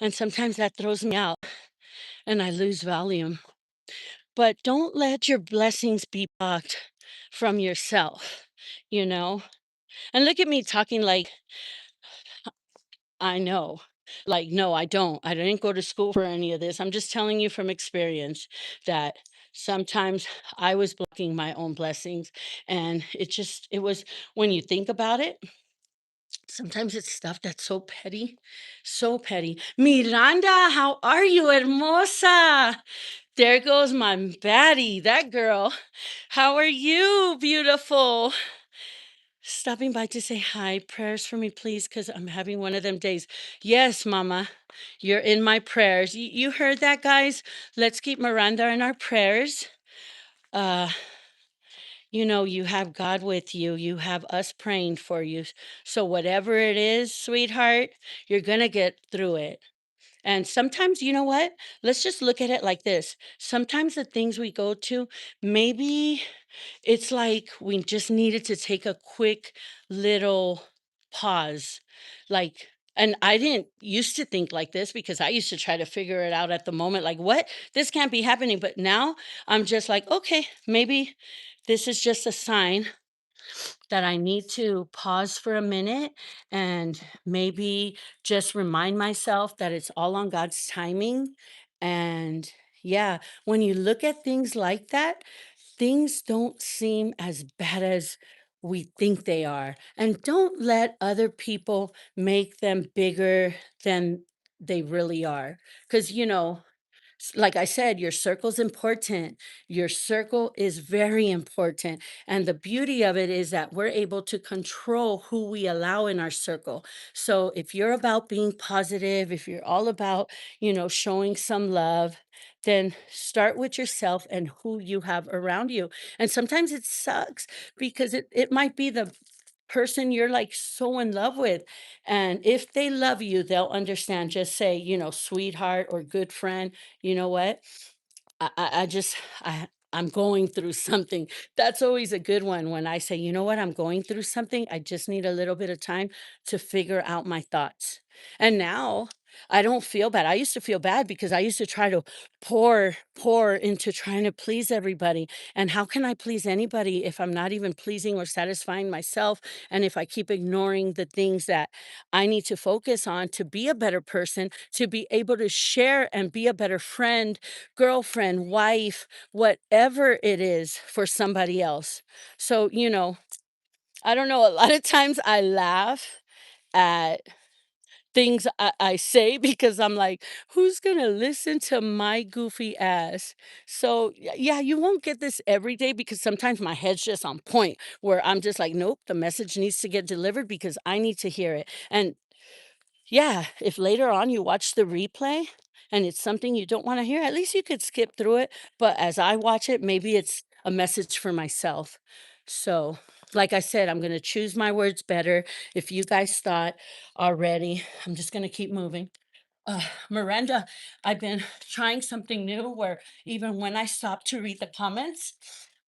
And sometimes that throws me out and I lose volume. But don't let your blessings be blocked from yourself, you know? And look at me talking like I know. Like, no, I don't. I didn't go to school for any of this. I'm just telling you from experience that sometimes I was blocking my own blessings. And it was, when you think about it, sometimes it's stuff that's so petty, so petty. Miranda, how are you, hermosa? There goes my baddie, that girl. How are you, beautiful? Stopping by to say hi. Prayers for me, please, because I'm having one of them days. Yes, Mama, you're in my prayers. You heard that, guys? Let's keep Miranda in our prayers. Uh, you have God with you. You have us praying for you. So whatever it is, sweetheart, you're gonna get through it. And sometimes, you know what? Let's just look at it like this. Sometimes the things we go to, maybe it's like we just needed to take a quick little pause. Like, and I didn't used to think like this because I used to try to figure it out at the moment, like, what? This can't be happening. But now I'm just like, okay, maybe this is just a sign that I need to pause for a minute and maybe just remind myself that it's all on God's timing. And yeah, when you look at things like that, things don't seem as bad as we think they are. And don't let other people make them bigger than they really are. Because, like I said, your circle's important. Your circle is very important. And the beauty of it is that we're able to control who we allow in our circle. So if you're about being positive, if you're all about, showing some love, then start with yourself and who you have around you. And sometimes it sucks because it might be the person you're like so in love with. And if they love you, they'll understand. Just say, sweetheart or good friend, you know what? I just, I'm going through something. That's always a good one when I say, you know what, I'm going through something. I just need a little bit of time to figure out my thoughts. And now I don't feel bad. I used to feel bad because I used to try to pour into trying to please everybody. And how can I please anybody if I'm not even pleasing or satisfying myself? And if I keep ignoring the things that I need to focus on to be a better person, to be able to share and be a better friend, girlfriend, wife, whatever it is for somebody else. So, I don't know, a lot of times I laugh at things I say because I'm like, who's gonna listen to my goofy ass? So, yeah, you won't get this every day because sometimes my head's just on point where I'm just like, nope, the message needs to get delivered because I need to hear it. And yeah, if later on you watch the replay and it's something you don't wanna hear, at least you could skip through it, but as I watch it, maybe it's a message for myself. So, like I said, I'm gonna choose my words better. If you guys thought already, I'm just gonna keep moving. Miranda, I've been trying something new where even when I stop to read the comments,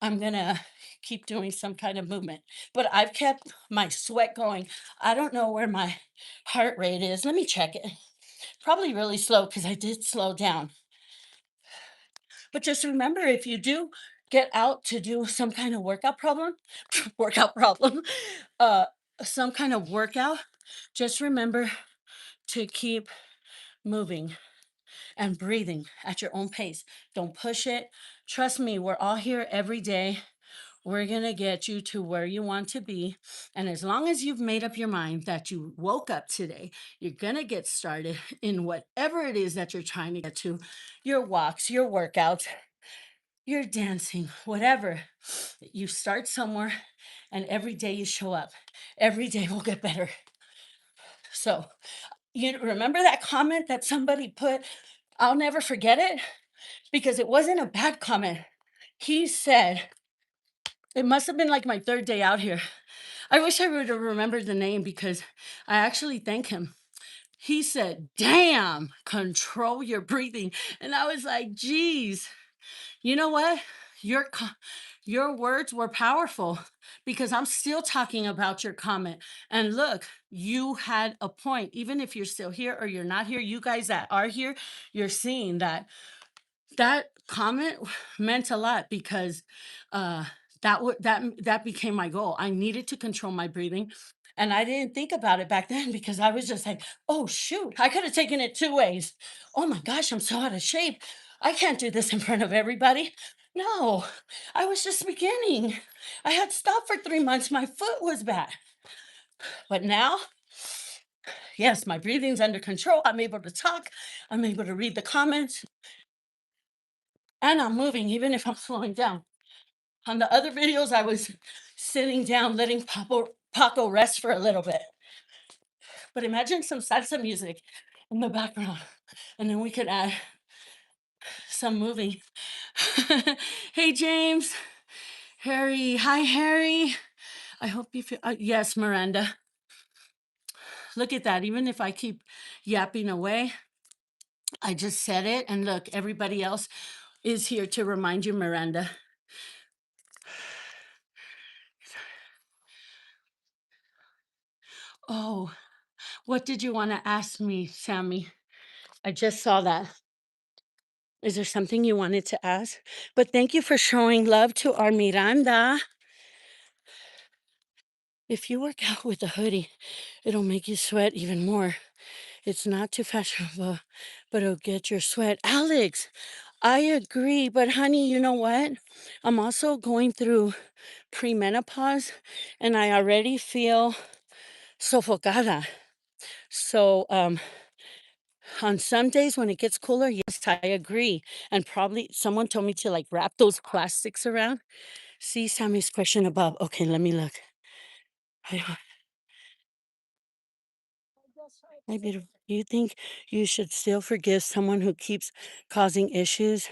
I'm gonna keep doing some kind of movement. But I've kept my sweat going. I don't know where my heart rate is. Let me check it. Probably really slow because I did slow down. But just remember, if you do get out to do some kind of workout problem, uh, some kind of workout, just remember to keep moving and breathing at your own pace. Don't push it. Trust me, we're all here every day. We're going to get you to where you want to be. And as long as you've made up your mind that you woke up today, you're going to get started in whatever it is that you're trying to get to, your walks, your workouts, your dancing, whatever. You start somewhere and every day you show up. Every day will get better. So, you remember that comment that somebody put? I'll never forget it because it wasn't a bad comment. He said, it must have been like my third day out here. I wish I would have remembered the name because I actually thank him. He said, damn, control your breathing. And I was like, geez, you know what? Your your words were powerful because I'm still talking about your comment. And look, you had a point. Even if you're still here or you're not here, you guys that are here, you're seeing that that comment meant a lot because uh that became my goal. I needed to control my breathing and I didn't think about it back then because I was just like, oh shoot, I could have taken it two ways. Oh my gosh, I'm so out of shape. I can't do this in front of everybody. No, I was just beginning. I had stopped for 3 months. My foot was bad. But now, yes, my breathing's under control. I'm able to talk. I'm able to read the comments and I'm moving even if I'm slowing down. On the other videos, I was sitting down, letting Paco rest for a little bit. But imagine some salsa music in the background, and then we could add some moving. Hey, James, Harry. Hi, Harry. I hope you feel, yes, Miranda. Look at that. Even if I keep yapping away, I just said it. And look, everybody else is here to remind you, Miranda. Oh, what did you want to ask me, Sammy? I just saw that. Is there something you wanted to ask? But thank you for showing love to our Miranda. If you work out with a hoodie, it'll make you sweat even more. It's not too fashionable, but it'll get your sweat. Alex, I agree. But honey, you know what? I'm also going through premenopause and I already feel sofocada. So on some days when it gets cooler, yes, I agree. And probably someone told me to like wrap those plastics around. See Sammy's question above. Okay, let me look. I- Maybe do you think you should still forgive someone who keeps causing issues?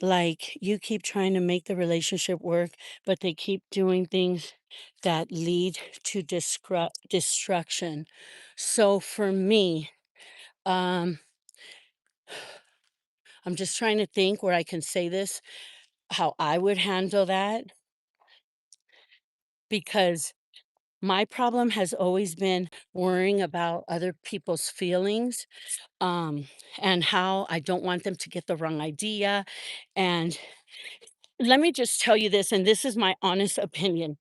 Like you keep trying to make the relationship work, but they keep doing things that lead to destruction. So for me, um, I'm just trying to think where I can say this. how I would handle that because my problem has always been worrying about other people's feelings, um, and how I don't want them to get the wrong idea. And let me just tell you this, and this is my honest opinion.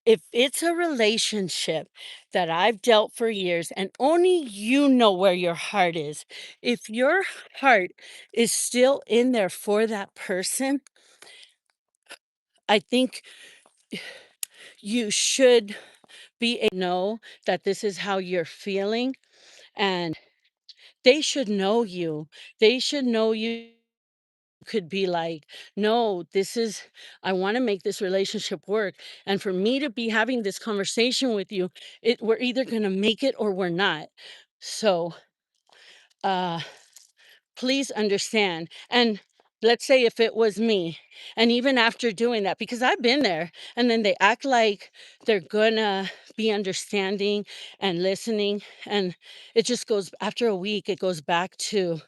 If it's a relationship that I've dealt for years and only you know where your heart is, if your heart is still in there for that person, I think you should be know that this is how you're feeling, and they should know you. They should know you could be like, no, this is, I want to make this relationship work. And for me to be having this conversation with you, we're either going to make it or we're not. So, uh, please understand. And let's say if it was me, and even after doing that, because I've been there, and then they act like they're gonna be understanding and listening. And it just goes, after a week, it goes back to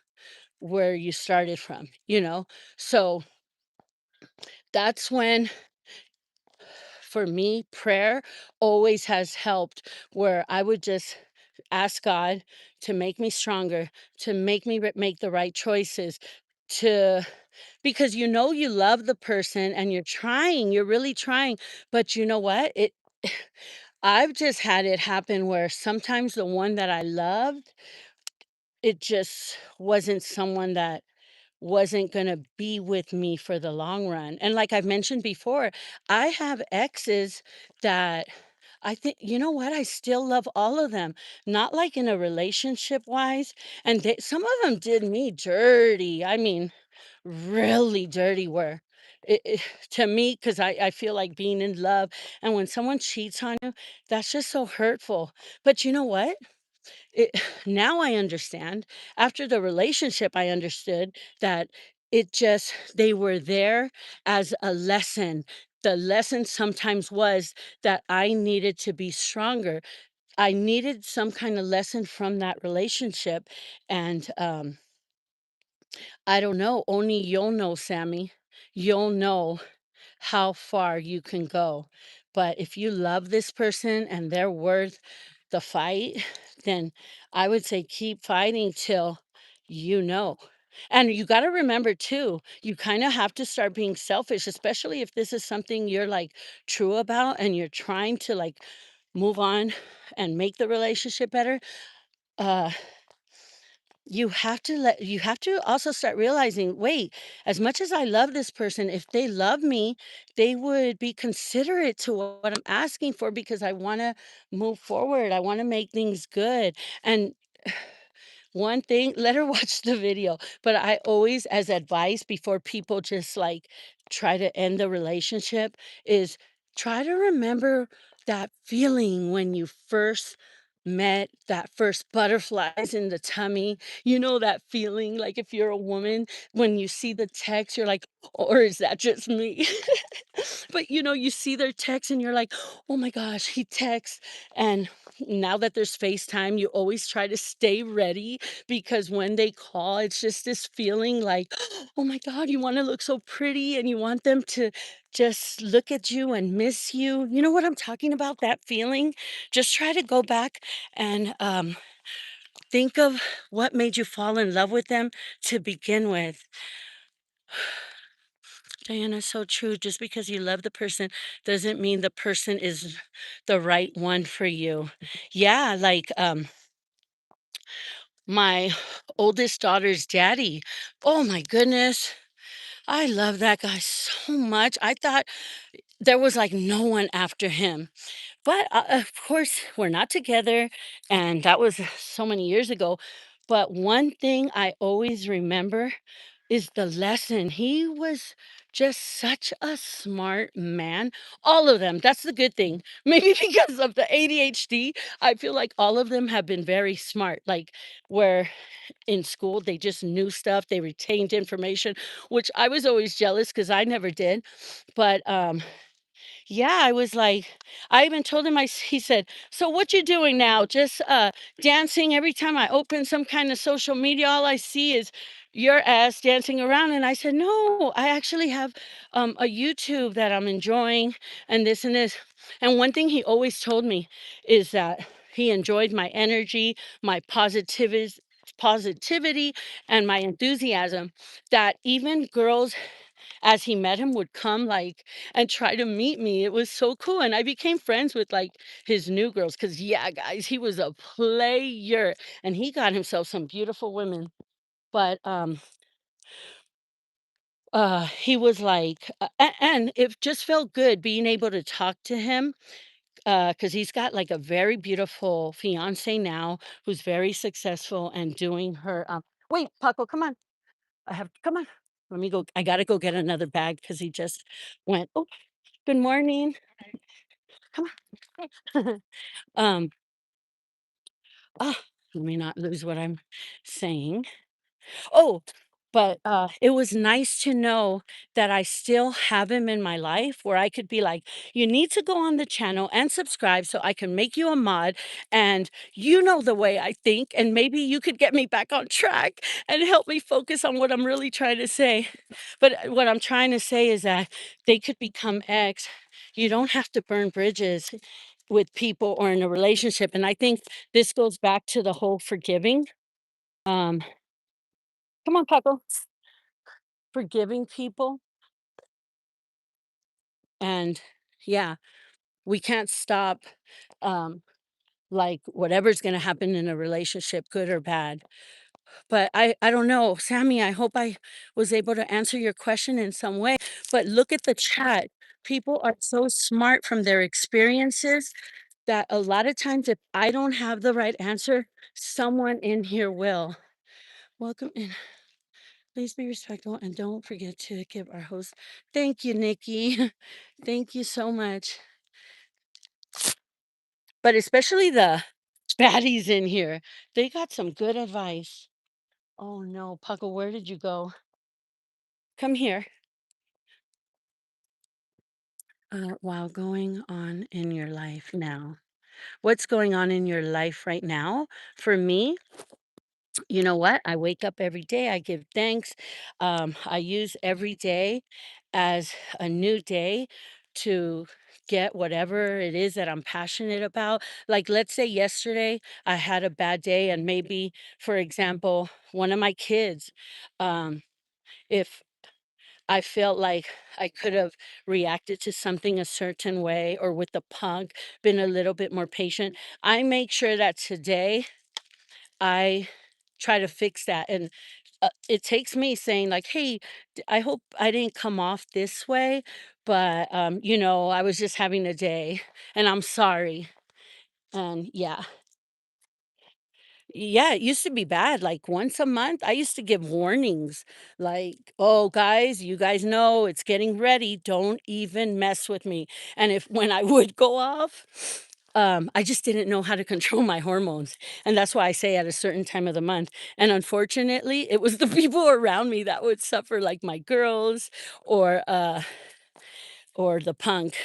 where you started from, you know? So that's when, for me, prayer always has helped, where I would just ask God to make me stronger, to make me make the right choices, to because you know you love the person and you're trying, you're really trying, but you know what? I've just had it happen where sometimes the one that I loved, it just wasn't someone that wasn't gonna be with me for the long run. And like I've mentioned before, I have exes that I think, you know what? I still love all of them. Not like in a relationship wise. And some of them did me dirty. I mean, really dirty where it to me, because I feel like being in love. And when someone cheats on you, that's just so hurtful. But you know what? It now I understand. After the relationship, I understood that it just they were there as a lesson. The lesson sometimes was that I needed to be stronger. I needed some kind of lesson from that relationship. And I don't know, only you'll know, Sammy. You'll know how far you can go. But if you love this person and they're worth the fight, then I would say keep fighting till you know. And you got to remember too, you kind of have to start being selfish, especially if this is something you're like true about and you're trying to like move on and make the relationship better. Uh you have to also start realizing, wait, as much as I love this person, if they love me, they would be considerate to what I'm asking for because I want to move forward. I want to make things good. And one thing, let her watch the video, but I always, as advice before people just like try to end the relationship, is try to remember that feeling when you first met, that first butterflies in the tummy. You know, that feeling like if you're a woman, when you see the text, you're like, or is that just me? But you know, you see their text and you're like, oh my gosh, he texts. And now that there's FaceTime, you always try to stay ready because when they call, it's just this feeling like, oh my God, you want to look so pretty and you want them to just look at you and miss you. You know what I'm talking about? That feeling. Just try to go back and think of what made you fall in love with them to begin with. Diana, so true. Just because you love the person doesn't mean the person is the right one for you. Yeah, like my oldest daughter's daddy. Oh my goodness. I love that guy so much. I thought there was like no one after him. But, of course, we're not together, and that was so many years ago. But one thing I always remember is the lesson. He was just such a smart man. All of them. That's the good thing. Maybe because of the ADHD, I feel like all of them have been very smart. Like, where in school they just knew stuff, they retained information, which I was always jealous because I never did. But yeah, I was like, I even told him, he said, so what you doing now? Just dancing every time I open some kind of social media, all I see is your ass dancing around." And I said, "No, I actually have, a YouTube that I'm enjoying and this and this." And one thing he always told me is that he enjoyed my energy, my positivity, and my enthusiasm, that even girls, as he met him, would come, like, and try to meet me. It was so cool, and I became friends with, like, his new girls. Cause yeah, guys, he was a player, and he got himself some beautiful women. But, he was like, and it just felt good being able to talk to him, cause he's got, like, a very beautiful fiancée now who's very successful and doing her, wait, Paco, come on. Come on. Let me go. I gotta go get another bag because he just went, "Oh, good morning. Come on." Um, ah, let me not lose what I'm saying. Oh, but, it was nice to know that I still have him in my life where I could be like, "You need to go on the channel and subscribe so I can make you a mod, and you know the way I think, and maybe you could get me back on track and help me focus on what I'm really trying to say." But, what I'm trying to say is that they could become ex. You don't have to burn bridges with people or in a relationship, and I think this goes back to the whole forgiving. Um, come on, Paco. Forgiving people, and yeah, we can't stop, um, like, whatever's gonna happen in a relationship, good or bad. But I don't know, Sammy, I hope I was able to answer your question in some way, but look at the chat. People are so smart from their experiences that a lot of times if I don't have the right answer, someone in here will. Welcome in. Please be respectful and don't forget to give our host. Thank you, Nikki. Thank you so much. But especially the baddies in here, they got some good advice. Oh no, Puckle, where did you go? Come here. While going on in your life now. What's going on in your life right now? For me, you know what? I wake up every day, I give thanks. I use every day as a new day to get whatever it is that I'm passionate about. Like, let's say yesterday I had a bad day, and maybe, for example, one of my kids, um, if I felt like I could have reacted to something a certain way, or with the punk, been a little bit more patient, I make sure that today I try to fix that. And it takes me saying, like, "Hey, I hope I didn't come off this way, but I was just having a day, and I'm sorry." And yeah, yeah, it used to be bad. Like once a month, I used to give warnings like, "Oh, guys, you guys know it's getting ready. Don't even mess with me." And if when I would go off, I just didn't know how to control my hormones. And that's why I say at a certain time of the month. And unfortunately, it was the people around me that would suffer, like my girls or or the punk.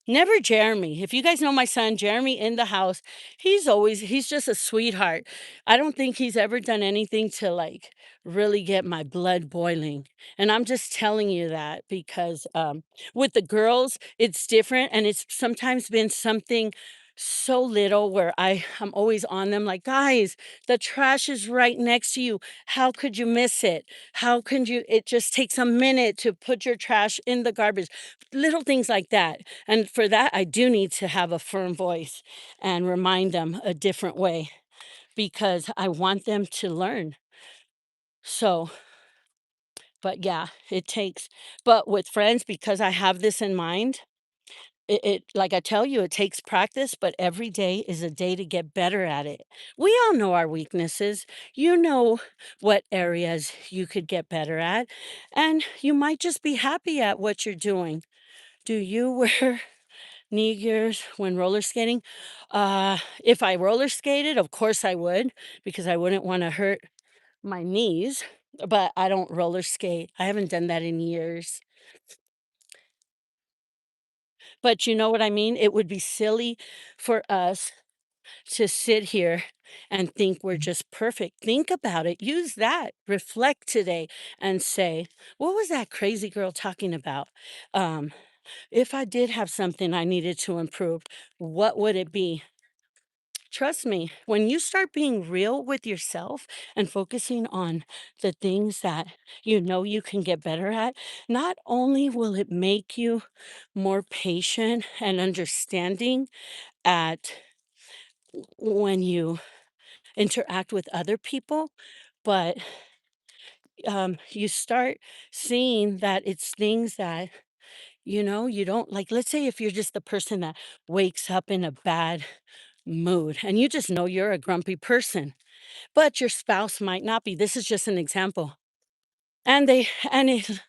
Never Jeremy. If you guys know my son, Jeremy in the house, he's just a sweetheart. I don't think he's ever done anything to like really get my blood boiling. And I'm just telling you that because with the girls, it's different, and it's sometimes been something so little where I'm always on them like, "Guys, the trash is right next to you. How could you miss it? How can you it just takes a minute to put your trash in the garbage." Little things like that. And for that, I do need to have a firm voice and remind them a different way because I want them to learn. So, but yeah, it takes, but with friends, because I have this in mind, like I tell you, it takes practice, but every day is a day to get better at it. We all know our weaknesses. You know what areas you could get better at, and you might just be happy at what you're doing. Do you wear knee gears when roller skating? If I roller skated, of course I would, because I wouldn't want to hurt my knees. But I don't roller skate. I haven't done that in years. But you know what I mean? It would be silly for us. to sit here and think we're just perfect. Think about it. Use that. Reflect today and say, what was that crazy girl talking about? Um, if I did have something I needed to improve, what would it be? Trust me, when you start being real with yourself and focusing on the things that you know you can get better at, not only will it make you more patient and understanding at when you interact with other people, but you start seeing that it's things that you don't like. Let's say if you're just the person that wakes up in a bad mood and you just know you're a grumpy person, but your spouse might not be. This is just an example. And they, and it,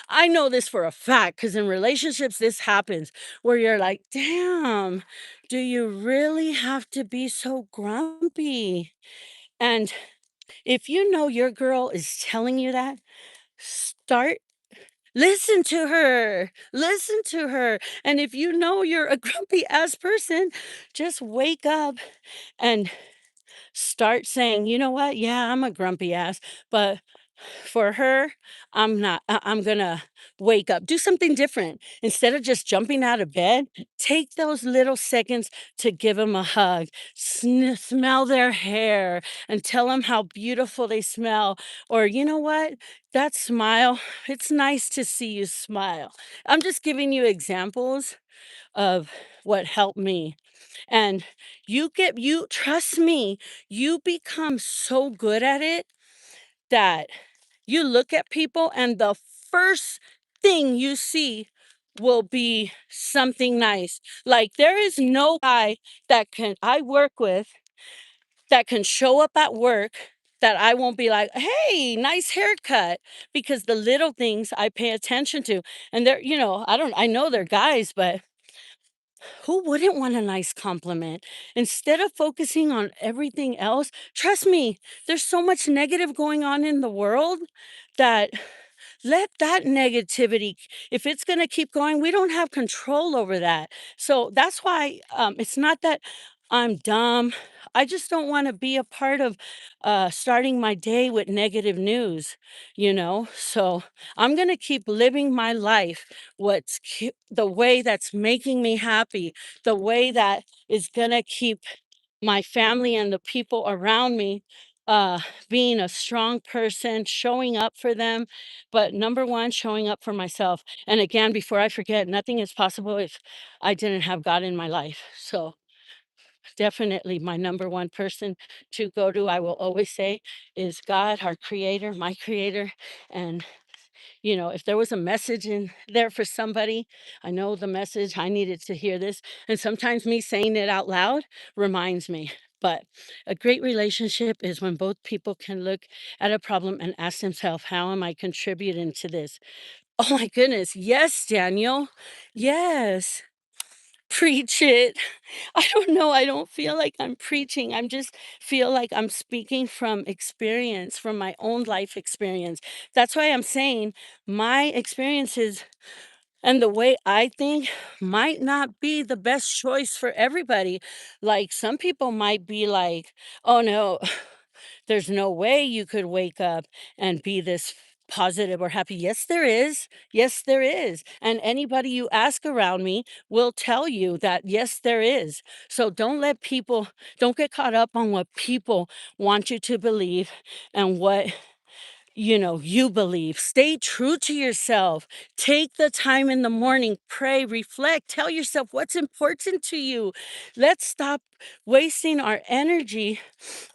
I know this for a fact because in relationships, this happens where you're like, damn, do you really have to be so grumpy? And if you know your girl is telling you that, start listen to her. Listen to her. And if you know you're a grumpy ass person, just wake up and start saying, you know what? Yeah, I'm a grumpy ass, but for her, I'm not. I'm gonna wake up, do something different. Instead of just jumping out of bed, take those little seconds to give them a hug, smell their hair, and tell them how beautiful they smell. Or you know what? That smile. It's nice to see you smile. I'm just giving you examples of what helped me. And you trust me, you become so good at it that you look at people and the first thing you see will be something nice. Like there is no guy that can I work with that can show up at work that I won't be like, "Hey, nice haircut," because the little things I pay attention to. And they're, I know they're guys, but who wouldn't want a nice compliment? Instead of focusing on everything else, trust me, there's so much negative going on in the world that let that negativity, if it's going to keep going, we don't have control over that. So that's why it's not that I'm dumb. I just don't want to be a part of starting my day with negative news. So I'm going to keep living my life the way that's making me happy, the way that is going to keep my family and the people around me being a strong person, showing up for them, but number one, showing up for myself. And again, before I forget, nothing is possible if I didn't have God in my life. So definitely my number one person to go to, I will always say, is God, our creator, my creator. And if there was a message in there for somebody, I know the message, I needed to hear this. And sometimes me saying it out loud reminds me. But a great relationship is when both people can look at a problem and ask themselves, how am I contributing to this? Oh my goodness. Yes, Daniel. Yes. Preach it. I don't know. I don't feel like I'm preaching. I'm just feel like I'm speaking from experience, from my own life experience. That's why I'm saying my experiences and the way I think might not be the best choice for everybody. Like some people might be like, oh no, there's no way you could wake up and be this positive or happy. Yes, there is. Yes, there is. And anybody you ask around me will tell you that, yes, there is. So don't get caught up on what people want you to believe and what you believe. Stay true to yourself. Take the time in the morning, pray, reflect, tell yourself what's important to you. Let's stop wasting our energy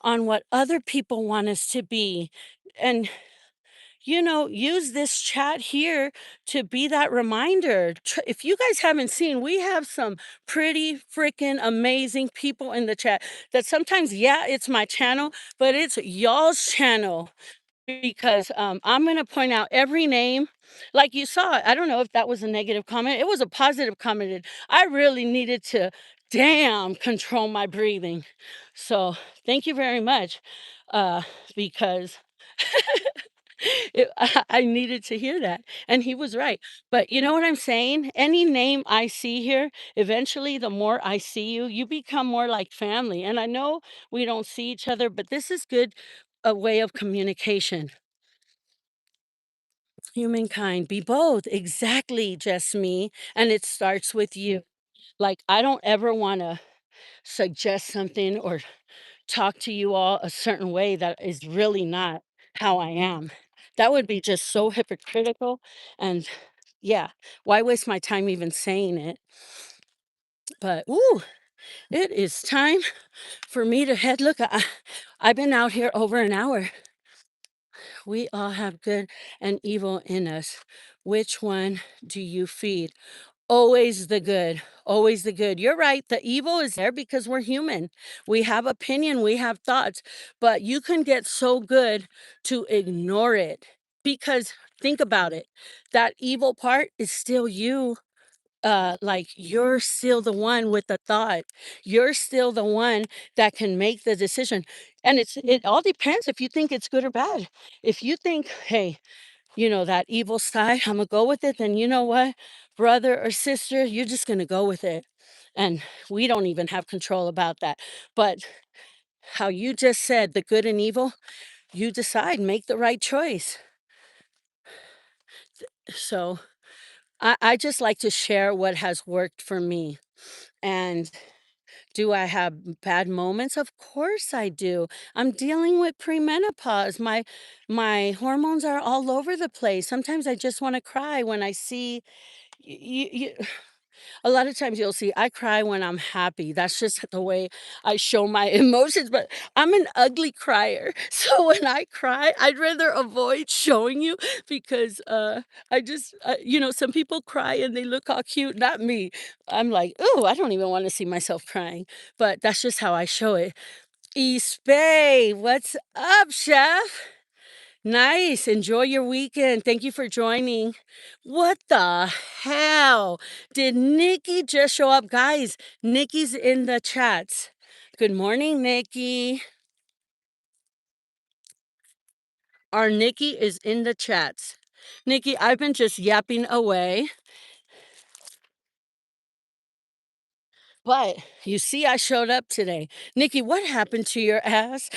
on what other people want us to be. And use this chat here to be that reminder. If you guys haven't seen, we have some pretty freaking amazing people in the chat that sometimes, yeah, it's my channel, but it's y'all's channel because I'm going to point out every name. Like you saw, I don't know if that was a negative comment. It was a positive comment. I really needed to, damn, control my breathing. So thank you very much because I needed to hear that, and he was right. But you know what I'm saying? Any name I see here, eventually, the more I see you, you become more like family. And I know we don't see each other, but this is good a way of communication. Humankind, be both. Exactly, just me. And it starts with you. Like, I don't ever want to suggest something or talk to you all a certain way that is really not how I am. That would be just so hypocritical. And yeah, why waste my time even saying it? But ooh, it is time for me to head. Look, I've been out here over an hour. We all have good and evil in us. Which one do you feed? Always the good. Always the good. You're right. The evil is there because we're human. We have opinion, we have thoughts, but you can get so good to ignore it because think about it. That evil part is still you. Like you're still the one with the thought. You're still the one that can make the decision. And it all depends if you think it's good or bad. If you think, hey, that evil side, I'm gonna go with it, then you know what, brother or sister, you're just gonna go with it. And we don't even have control about that. But how you just said, the good and evil, you decide, make the right choice. So I just like to share what has worked for me. And do I have bad moments? Of course I do. I'm dealing with premenopause. My hormones are all over the place. Sometimes I just want to cry when I see you, a lot of times you'll see I cry when I'm happy. That's just the way I show my emotions, but I'm an ugly crier. So when I cry, I'd rather avoid showing you because some people cry and they look all cute, not me. I'm like, "Oh, I don't even want to see myself crying." But that's just how I show it. East Bay, what's up, chef? Nice. Enjoy your weekend. Thank you for joining. What the hell? Did Nikki just show up? Guys, Nikki's in the chats. Good morning, Nikki. Our Nikki is in the chats. Nikki, I've been just yapping away. But you see, I showed up today. Nikki, what happened to your ass?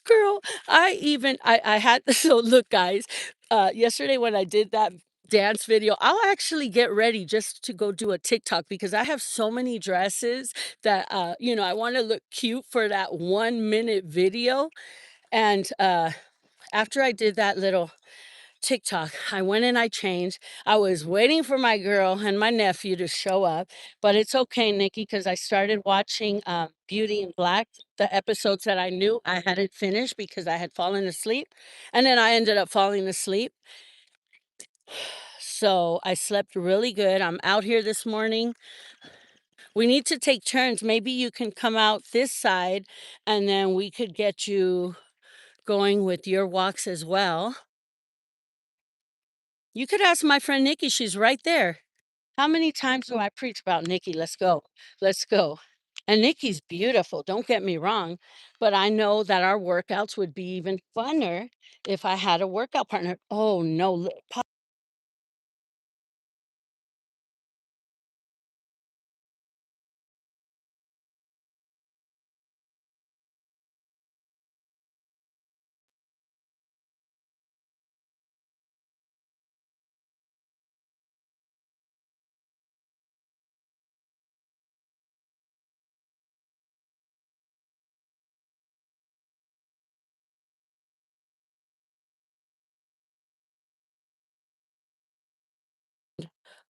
Girl, I had, so look, guys, yesterday when I did that dance video, I'll actually get ready just to go do a TikTok because I have so many dresses that, I want to look cute for that 1 minute video. And after I did that little TikTok. I went and I changed. I was waiting for my girl and my nephew to show up, but it's okay, Nikki, because I started watching Beauty in Black, the episodes that I knew I hadn't finished because I had fallen asleep. And then I ended up falling asleep. So I slept really good. I'm out here this morning. We need to take turns. Maybe you can come out this side and then we could get you going with your walks as well. You could ask my friend Nikki, she's right there. How many times do I preach about Nikki? Let's go. Let's go. And Nikki's beautiful, don't get me wrong, but I know that our workouts would be even funner if I had a workout partner. Oh no,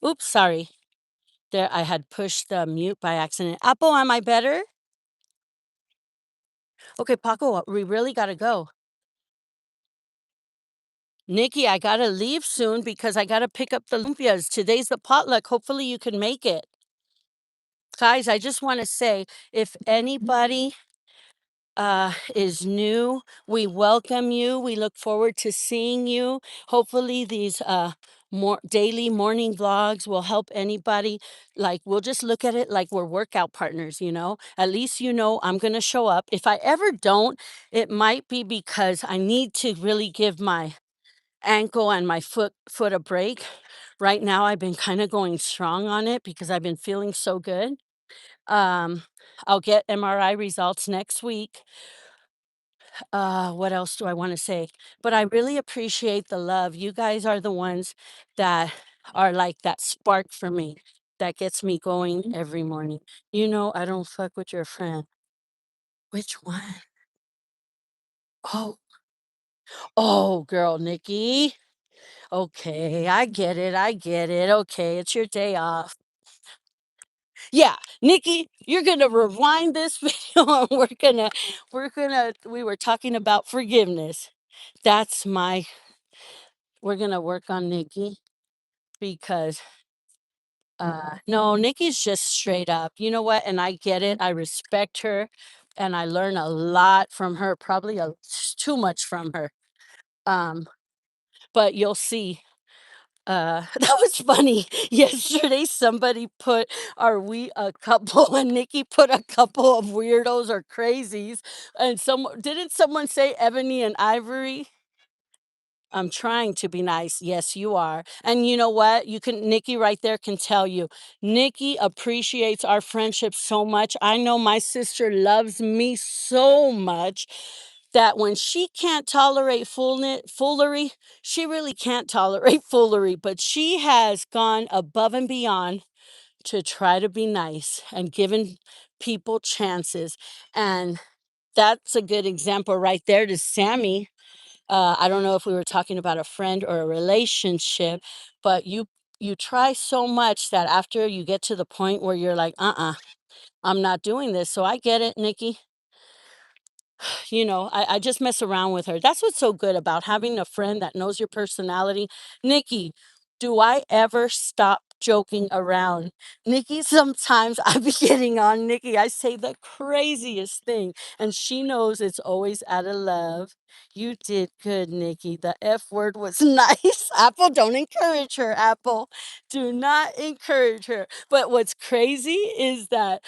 oops, sorry. There, I had pushed the mute by accident. Apple, am I better? Okay, Paco, we really gotta go. Nikki, I gotta leave soon because I gotta pick up the lumpias. Today's the potluck. Hopefully you can make it. Guys, I just want to say if anybody is new. We welcome you. We look forward to seeing you. Hopefully, these more daily morning vlogs will help anybody. Like, we'll just look at it like we're workout partners, you know? At least you know I'm going to show up. If I ever don't, it might be because I need to really give my ankle and my foot a break. Right now I've been kind of going strong on it because I've been feeling so good. Um I'll get MRI results next week. What else do I want to say? But I really appreciate the love. You guys are the ones that are like that spark for me that gets me going every morning. You know, I don't fuck with your friend. Which one? Oh, oh, girl, Nikki. Okay, I get it. I get it. Okay, it's your day off. Yeah, Nikki, you're gonna rewind this video and we were talking about forgiveness. That's my we're gonna work on Nikki because no, Nikki's just straight up. You know what? And I get it. I respect her and I learn a lot from her, probably too much from her. Um, but you'll see. That was funny. Yesterday, somebody put, "Are we a couple?" And Nikki put a couple of weirdos or crazies. And didn't someone say Ebony and Ivory? I'm trying to be nice. Yes, you are. And you know what? Nikki right there can tell you. Nikki appreciates our friendship so much. I know my sister loves me so much that when she can't tolerate foolery, she really can't tolerate foolery, but she has gone above and beyond to try to be nice and giving people chances. And that's a good example right there to Sammy. I don't know if we were talking about a friend or a relationship, but you try so much that after you get to the point where you're like, I'm not doing this. So I get it, Nikki. You know, I just mess around with her. That's what's so good about having a friend that knows your personality. Nikki, do I ever stop joking around? Nikki, sometimes I be getting on Nikki. I say the craziest thing, and she knows it's always out of love. You did good, Nikki. The F word was nice. Apple, don't encourage her, Apple. Do not encourage her. But what's crazy is that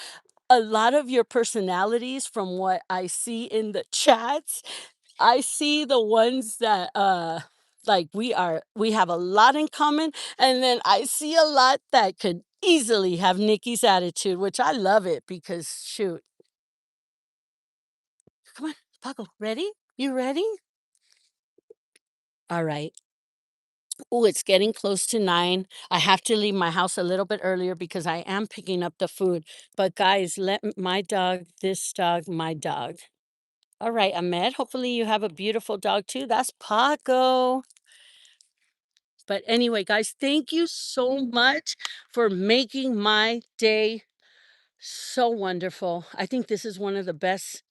a lot of your personalities from what I see in the chats, I see the ones that like we have a lot in common, and then I see a lot that could easily have Nikki's attitude, which I love it because shoot. Come on, Paco, ready? You ready? All right. Oh, it's getting close to 9. I have to leave my house a little bit earlier because I am picking up the food. But guys, my dog, this dog, my dog. All right, Ahmed. Hopefully you have a beautiful dog too. That's Paco. But anyway, guys, thank you so much for making my day so wonderful. I think this is one of the best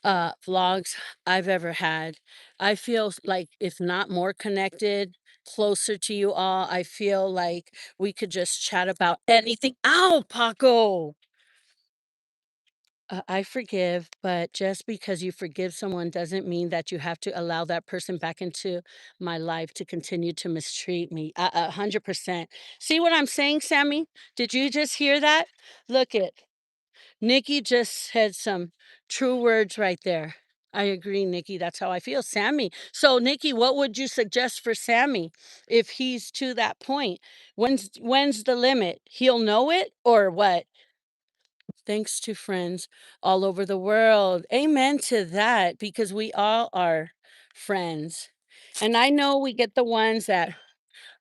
vlogs I've ever had. I feel like, if not more connected, closer to you all. I feel like we could just chat about anything. Ow, Paco. I forgive, but just because you forgive someone doesn't mean that you have to allow that person back into my life to continue to mistreat me. 100%. See what I'm saying, Sammy? Did you just hear that? Look it. Nikki just said some true words right there. I agree, Nikki. That's how I feel. Sammy. So, Nikki, what would you suggest for Sammy if he's to that point? When's the limit? He'll know it or what? Thanks to friends all over the world. Amen to that, because we all are friends. And I know we get the ones that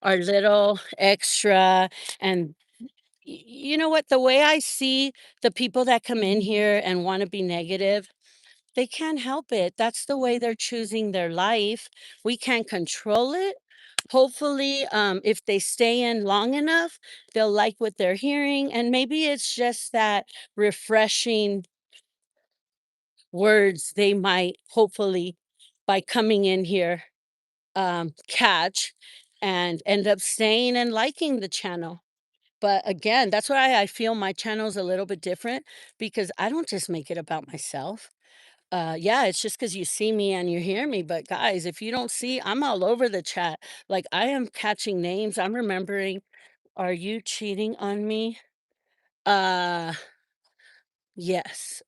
are little extra. And you know what? The way I see the people that come in here and want to be negative, they can't help it. That's the way they're choosing their life. We can't control it. Hopefully, if they stay in long enough, they'll like what they're hearing. And maybe it's just that refreshing words they might, hopefully, by coming in here, catch and end up staying and liking the channel. But again, that's why I feel my channel is a little bit different, because I don't just make it about myself. Yeah, it's just because you see me and you hear me, but guys, if you don't see, I'm all over the chat. Like, I am catching names, I'm remembering, "Are you cheating on me?" Uh, yes.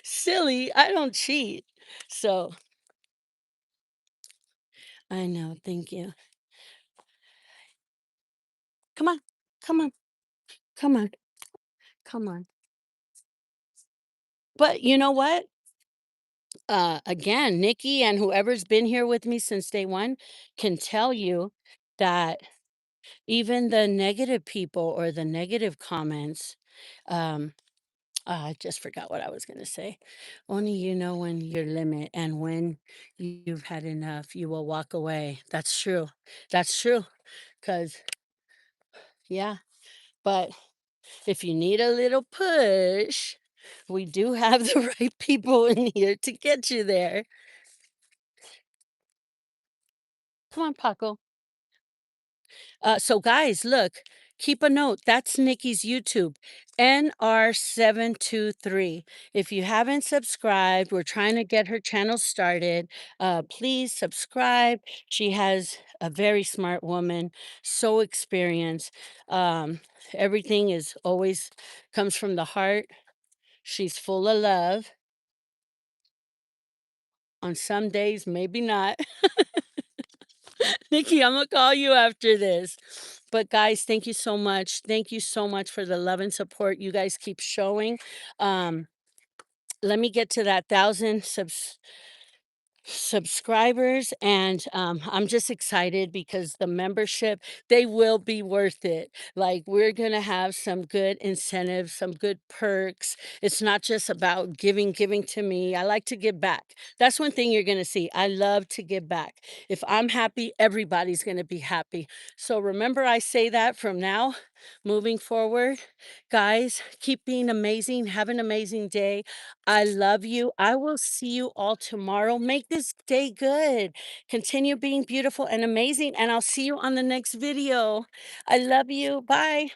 Silly, I don't cheat. So, I know, thank you. Come on, come on, come on, come on. But you know what? Again, Nikki and whoever's been here with me since day one can tell you that even the negative people or the negative comments, um, I just forgot what I was going to say. Only you know when your limit and when you've had enough, you will walk away. That's true. That's true. Because, yeah, but if you need a little push, we do have the right people in here to get you there. Come on, Paco. So guys, look, keep a note. That's Nikki's YouTube, NR723. If you haven't subscribed, we're trying to get her channel started. Please subscribe. She has a very smart woman, so experienced. Everything is always comes from the heart. She's full of love. On some days, maybe not. Nikki, I'm gonna call you after this. But guys, thank you so much. Thank you so much for the love and support you guys keep showing. Um, let me get to that 1,000 subscribers, and I'm just excited because the membership, they will be worth it. Like, we're going to have some good incentives, some good perks. It's not just about giving to me. I like to give back. That's one thing you're going to see. I love to give back. If I'm happy, everybody's going to be happy. So remember, I say that from now moving forward. Guys, keep being amazing. Have an amazing day. I love you. I will see you all tomorrow. Make this day good. Continue being beautiful and amazing, and I'll see you on the next video. I love you. Bye.